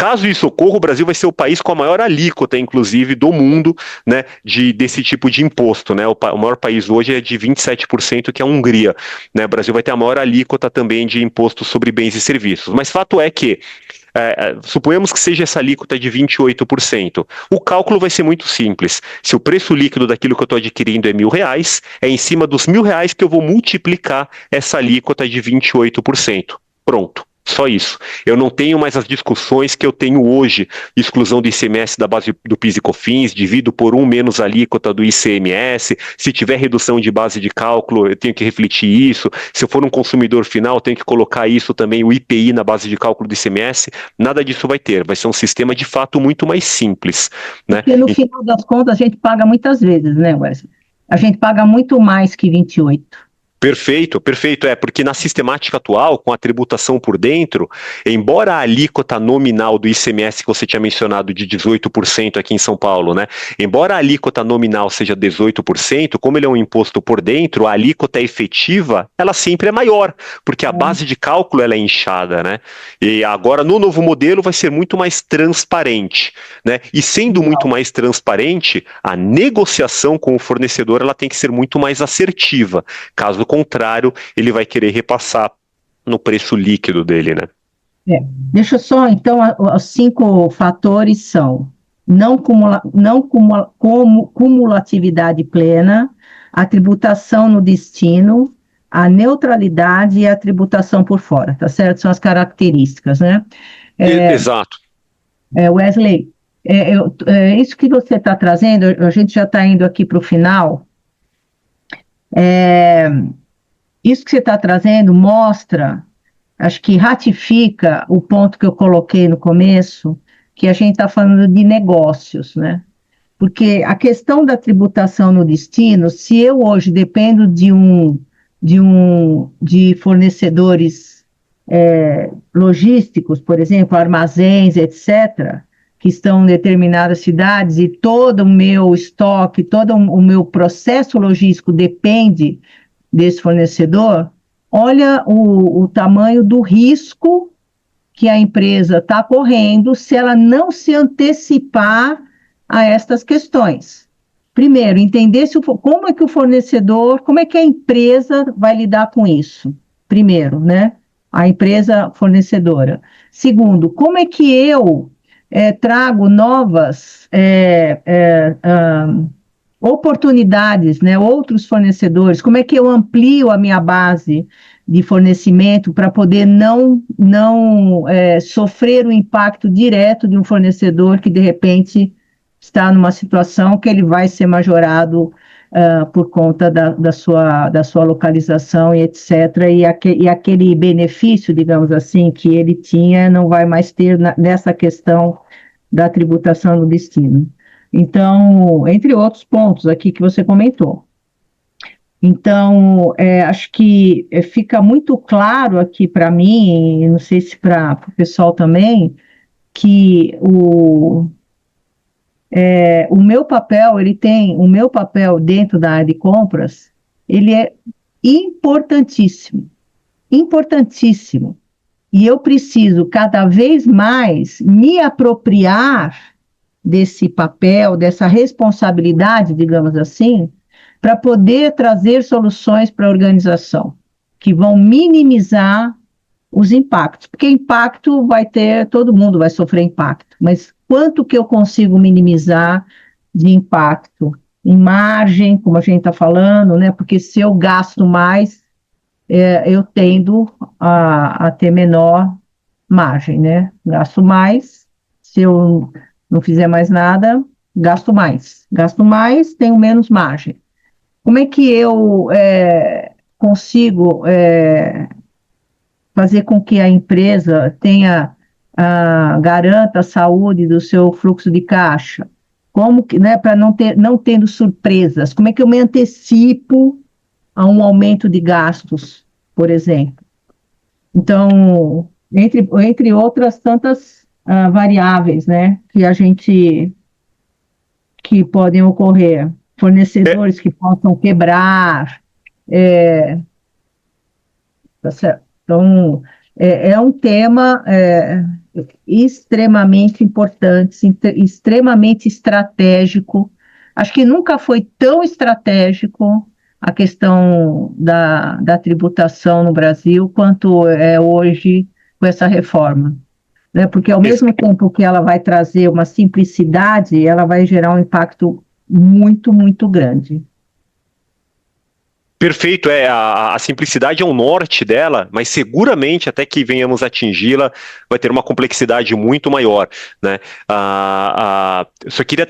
Caso isso ocorra, o Brasil vai ser o país com a maior alíquota, inclusive, do mundo, né, desse tipo de imposto, né? O maior país hoje é de 27%, que é a Hungria, né? O Brasil vai ter a maior alíquota também de imposto sobre bens e serviços. Mas fato é que, suponhamos que seja essa alíquota de 28%. O cálculo vai ser muito simples. Se o preço líquido daquilo que eu estou adquirindo é R$1.000, é em cima dos R$1.000 que eu vou multiplicar essa alíquota de 28%. Pronto. Só isso. Eu não tenho mais as discussões que eu tenho hoje, exclusão do ICMS da base do PIS e COFINS, divido por 1 menos a alíquota do ICMS, se tiver redução de base de cálculo, eu tenho que refletir isso, se eu for um consumidor final, eu tenho que colocar isso também, o IPI na base de cálculo do ICMS, nada disso vai ter, vai ser um sistema de fato muito mais simples, né? Porque no final das contas a gente paga muitas vezes, né, Wesley? A gente paga muito mais que 28%. Perfeito, perfeito. Porque na sistemática atual, com a tributação por dentro, embora a alíquota nominal do ICMS que você tinha mencionado de 18% aqui em São Paulo, né? Embora a alíquota nominal seja 18%, como ele é um imposto por dentro, a alíquota efetiva, ela sempre é maior, porque a base de cálculo ela é inchada, né? E agora no novo modelo vai ser muito mais transparente, né? E sendo muito mais transparente, a negociação com o fornecedor ela tem que ser muito mais assertiva. Caso contrário, ele vai querer repassar no preço líquido dele, né? Deixa só, então, os 5 fatores são cumulatividade plena, a tributação no destino, a neutralidade e a tributação por fora, tá certo? São as características, né? Exato. Wesley, isso que você está trazendo, a gente já está indo aqui para o final. Isso que você está trazendo mostra, acho que ratifica o ponto que eu coloquei no começo, que a gente está falando de negócios, né? Porque a questão da tributação no destino, se eu hoje dependo de fornecedores logísticos, por exemplo, armazéns, etc., que estão em determinadas cidades e todo o meu estoque, todo o meu processo logístico depende desse fornecedor, olha o tamanho do risco que a empresa está correndo se ela não se antecipar a estas questões. Primeiro, entender como é que o fornecedor, como é que a empresa vai lidar com isso. Primeiro, né? A empresa fornecedora. Segundo, como é que eu trago novas oportunidades, né, outros fornecedores, como é que eu amplio a minha base de fornecimento para poder não sofrer o impacto direto de um fornecedor que, de repente, está numa situação que ele vai ser majorado por conta da sua localização e etc., e aquele benefício, digamos assim, que ele tinha, não vai mais ter nessa questão da tributação no destino. Então, entre outros pontos aqui que você comentou. Então, acho que fica muito claro aqui para mim, e não sei se para o pessoal também, que o meu papel, o meu papel dentro da área de compras, ele é importantíssimo, importantíssimo. E eu preciso cada vez mais me apropriar desse papel, dessa responsabilidade, digamos assim, para poder trazer soluções para a organização, que vão minimizar os impactos, porque impacto vai ter, todo mundo vai sofrer impacto, mas quanto que eu consigo minimizar de impacto em margem, como a gente está falando, né? Porque se eu gasto mais, eu tendo a ter menor margem, né? Gasto mais, se eu não fizer mais nada, gasto mais, tenho menos margem. Como é que eu consigo fazer com que a empresa garanta a saúde do seu fluxo de caixa? Como que, né, para não tendo surpresas, como é que eu me antecipo a um aumento de gastos, por exemplo? Então, entre outras tantas variáveis, né, que podem ocorrer, fornecedores que possam quebrar, tá certo? Então, é um tema extremamente importante, extremamente estratégico. Acho que nunca foi tão estratégico a questão da tributação no Brasil quanto é hoje com essa reforma, né? Porque ao mesmo tempo que ela vai trazer uma simplicidade, ela vai gerar um impacto muito, muito grande. Perfeito, a simplicidade é o norte dela, mas seguramente até que venhamos atingi-la vai ter uma complexidade muito maior, né? Só queria,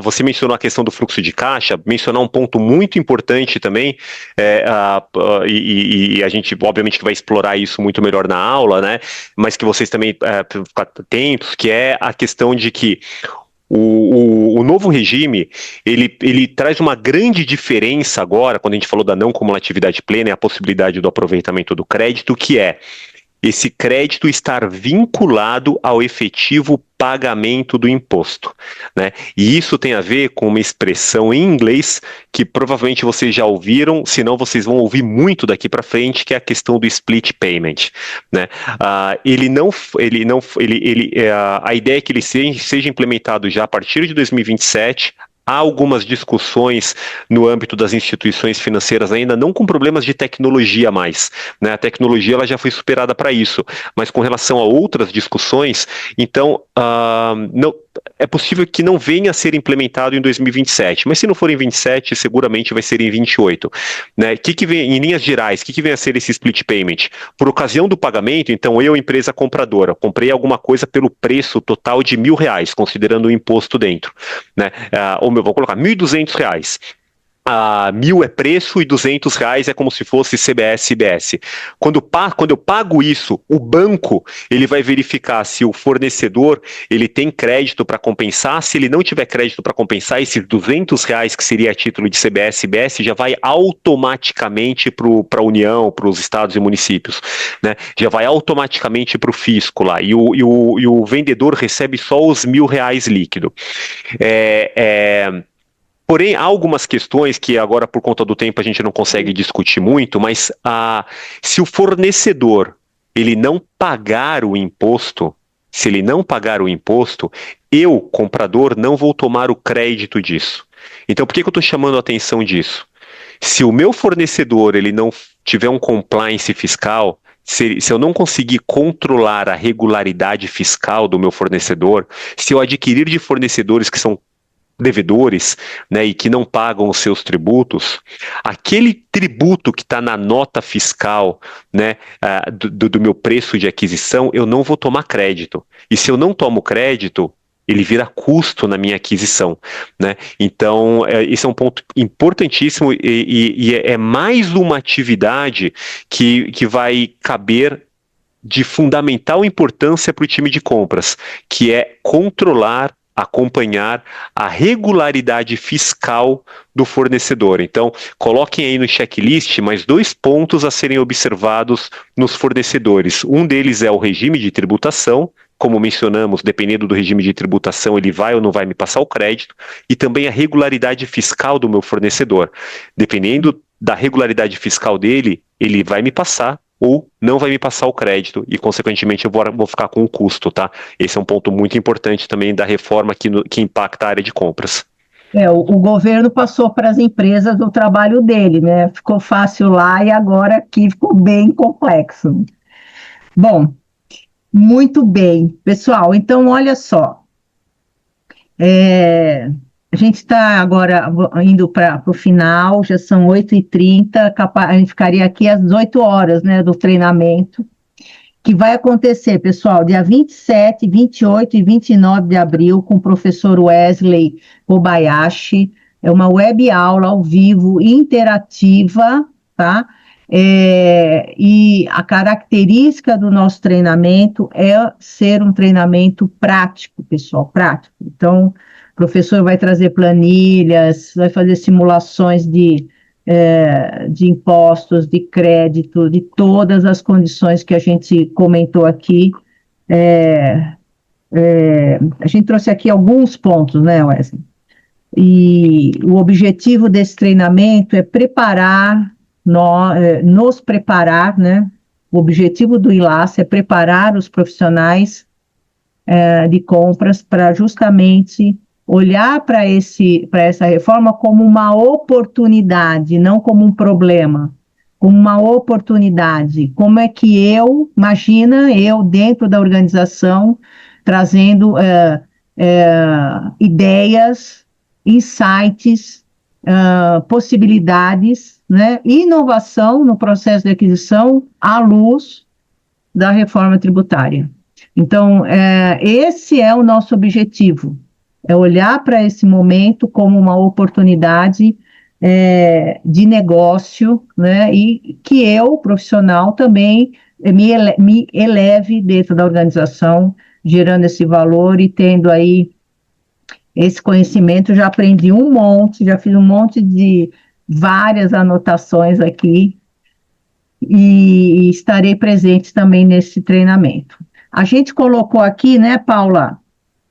você mencionou a questão do fluxo de caixa, mencionar um ponto muito importante também, e a gente obviamente que vai explorar isso muito melhor na aula, né? Mas que vocês também ficar atentos, que é a questão de que o novo regime, ele traz uma grande diferença agora, quando a gente falou da não cumulatividade plena, é a possibilidade do aproveitamento do crédito, que é esse crédito estar vinculado ao efetivo pagamento do imposto, né? E isso tem a ver com uma expressão em inglês que provavelmente vocês já ouviram, senão vocês vão ouvir muito daqui para frente, que é a questão do split payment, né? A ideia é que ele seja implementado já a partir de 2027. Há algumas discussões no âmbito das instituições financeiras ainda não com problemas de tecnologia mais, né? A tecnologia ela já foi superada para isso, mas com relação a outras discussões, então não, é possível que não venha a ser implementado em 2027, mas se não for em 27, seguramente vai ser em 28, né? Que vem, em linhas gerais, que vem a ser esse split payment? Por ocasião do pagamento, então eu, empresa compradora, comprei alguma coisa pelo preço total de R$1.000, considerando o imposto dentro, né? Vou colocar R$1.200. 1.000 é preço e R$200 é como se fosse CBS e IBS. Quando eu pago isso, o banco ele vai verificar se o fornecedor ele tem crédito para compensar. Se ele não tiver crédito para compensar, esses R$200 que seria a título de CBS e IBS já vai automaticamente para a União, para os estados e municípios, né? Já vai automaticamente para o fisco lá e o vendedor recebe só os R$1.000 líquido. Porém, há algumas questões que agora, por conta do tempo, a gente não consegue discutir muito, mas se o fornecedor ele não pagar o imposto, eu, comprador, não vou tomar o crédito disso. Então, por que eu estou chamando a atenção disso? Se o meu fornecedor ele não tiver um compliance fiscal, se eu não conseguir controlar a regularidade fiscal do meu fornecedor, se eu adquirir de fornecedores que são devedores, né, e que não pagam os seus tributos, aquele tributo que está na nota fiscal, né, do meu preço de aquisição, eu não vou tomar crédito. E se eu não tomo crédito, ele vira custo na minha aquisição, né? Então, esse é um ponto importantíssimo e é mais uma atividade que vai caber de fundamental importância para o time de compras, que é acompanhar a regularidade fiscal do fornecedor. Então, coloquem aí no checklist mais 2 pontos a serem observados nos fornecedores. Um deles é o regime de tributação. Como mencionamos, dependendo do regime de tributação, ele vai ou não vai me passar o crédito, e também a regularidade fiscal do meu fornecedor. Dependendo da regularidade fiscal dele, ele vai me passar ou não vai me passar o crédito e, consequentemente, eu vou ficar com o custo, tá? Esse é um ponto muito importante também da reforma que impacta a área de compras. O governo passou para as empresas o trabalho dele, né? Ficou fácil lá e agora aqui ficou bem complexo. Bom, muito bem. Pessoal, então, olha só. A gente está agora indo para o final, já são 8h30, a gente ficaria aqui às 18 horas, né, do treinamento. que vai acontecer, pessoal, dia 27, 28 e 29 de abril, com o professor Wesley Kobayashi. É uma web aula ao vivo, interativa, tá? E a característica do nosso treinamento é ser um treinamento prático, pessoal, prático. Então, o professor vai trazer planilhas, vai fazer simulações de impostos, de crédito, de todas as condições que a gente comentou aqui. A gente trouxe aqui alguns pontos, né, Wesley? E o objetivo desse treinamento é preparar, nos preparar, né? O objetivo do ILAS é preparar os profissionais de compras para justamente olhar para essa reforma como uma oportunidade, não como um problema, como uma oportunidade. Como é que imagina eu dentro da organização, trazendo ideias, insights, possibilidades, né, inovação no processo de aquisição à luz da reforma tributária. Então, esse é o nosso objetivo, é olhar para esse momento como uma oportunidade de negócio, né, e que eu, profissional, também me eleve dentro da organização, gerando esse valor e tendo aí esse conhecimento. Já aprendi um monte, já fiz um monte de várias anotações aqui e estarei presente também nesse treinamento. A gente colocou aqui, né, Paula?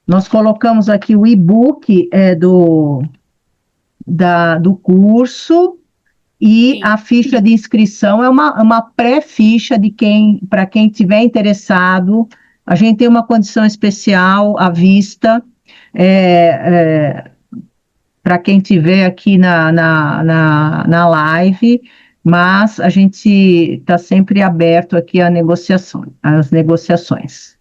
Nós colocamos aqui o e-book do curso e Sim. A ficha de inscrição é uma pré-ficha para quem estiver interessado. A gente tem uma condição especial à vista, para quem estiver aqui na live, mas a gente está sempre aberto aqui às negociações.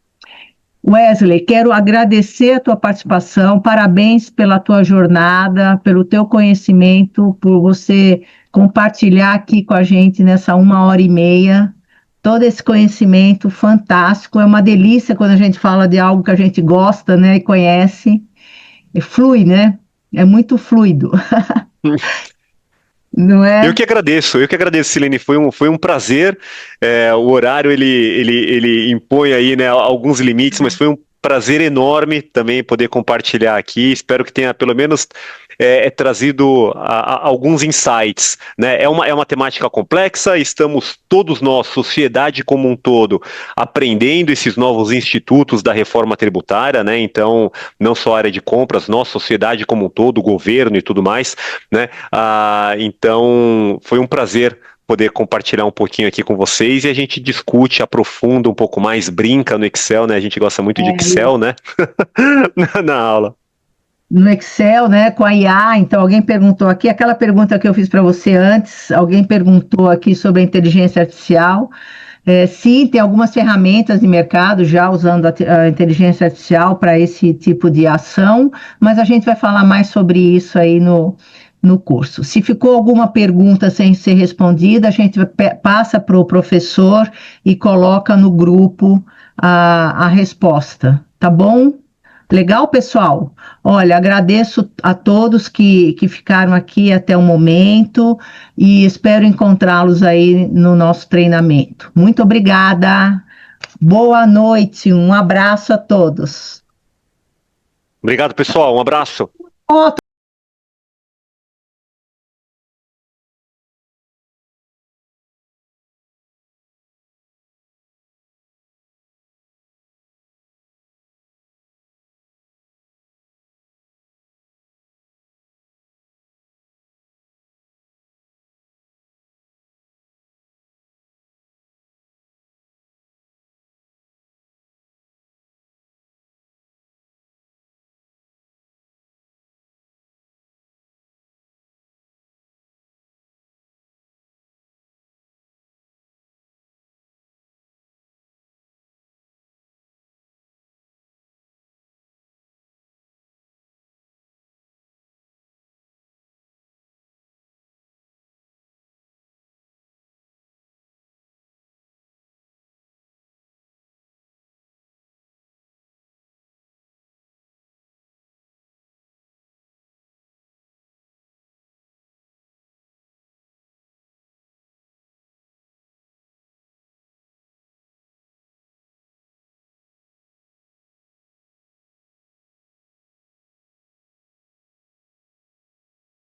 Wesley, quero agradecer a tua participação, parabéns pela tua jornada, pelo teu conhecimento, por você compartilhar aqui com a gente nessa 1h30, todo esse conhecimento fantástico. É uma delícia quando a gente fala de algo que a gente gosta, né, e conhece, e flui, né? É muito fluido. Não é? Eu que agradeço, Silene, foi um prazer. O horário ele impõe aí, né, alguns limites, mas foi um prazer enorme também poder compartilhar aqui. Espero que tenha pelo menos trazido alguns insights, né? É uma temática complexa, estamos todos nós, sociedade como um todo, aprendendo esses novos institutos da reforma tributária, né? Então, não só a área de compras, nós, sociedade como um todo, governo e tudo mais, né? Então, foi um prazer poder compartilhar um pouquinho aqui com vocês e a gente discute, aprofunda um pouco mais, brinca no Excel, né? A gente gosta muito de Excel, né? na aula. No Excel, né, com a IA. Então, alguém perguntou aqui, aquela pergunta que eu fiz para você antes, alguém perguntou aqui sobre a inteligência artificial. Sim, tem algumas ferramentas de mercado já usando a inteligência artificial para esse tipo de ação, mas a gente vai falar mais sobre isso aí no curso. Se ficou alguma pergunta sem ser respondida, a gente passa para o professor e coloca no grupo a resposta, tá bom? Legal, pessoal? Olha, agradeço a todos que ficaram aqui até o momento e espero encontrá-los aí no nosso treinamento. Muito obrigada. Boa noite, um abraço a todos. Obrigado, pessoal. Um abraço.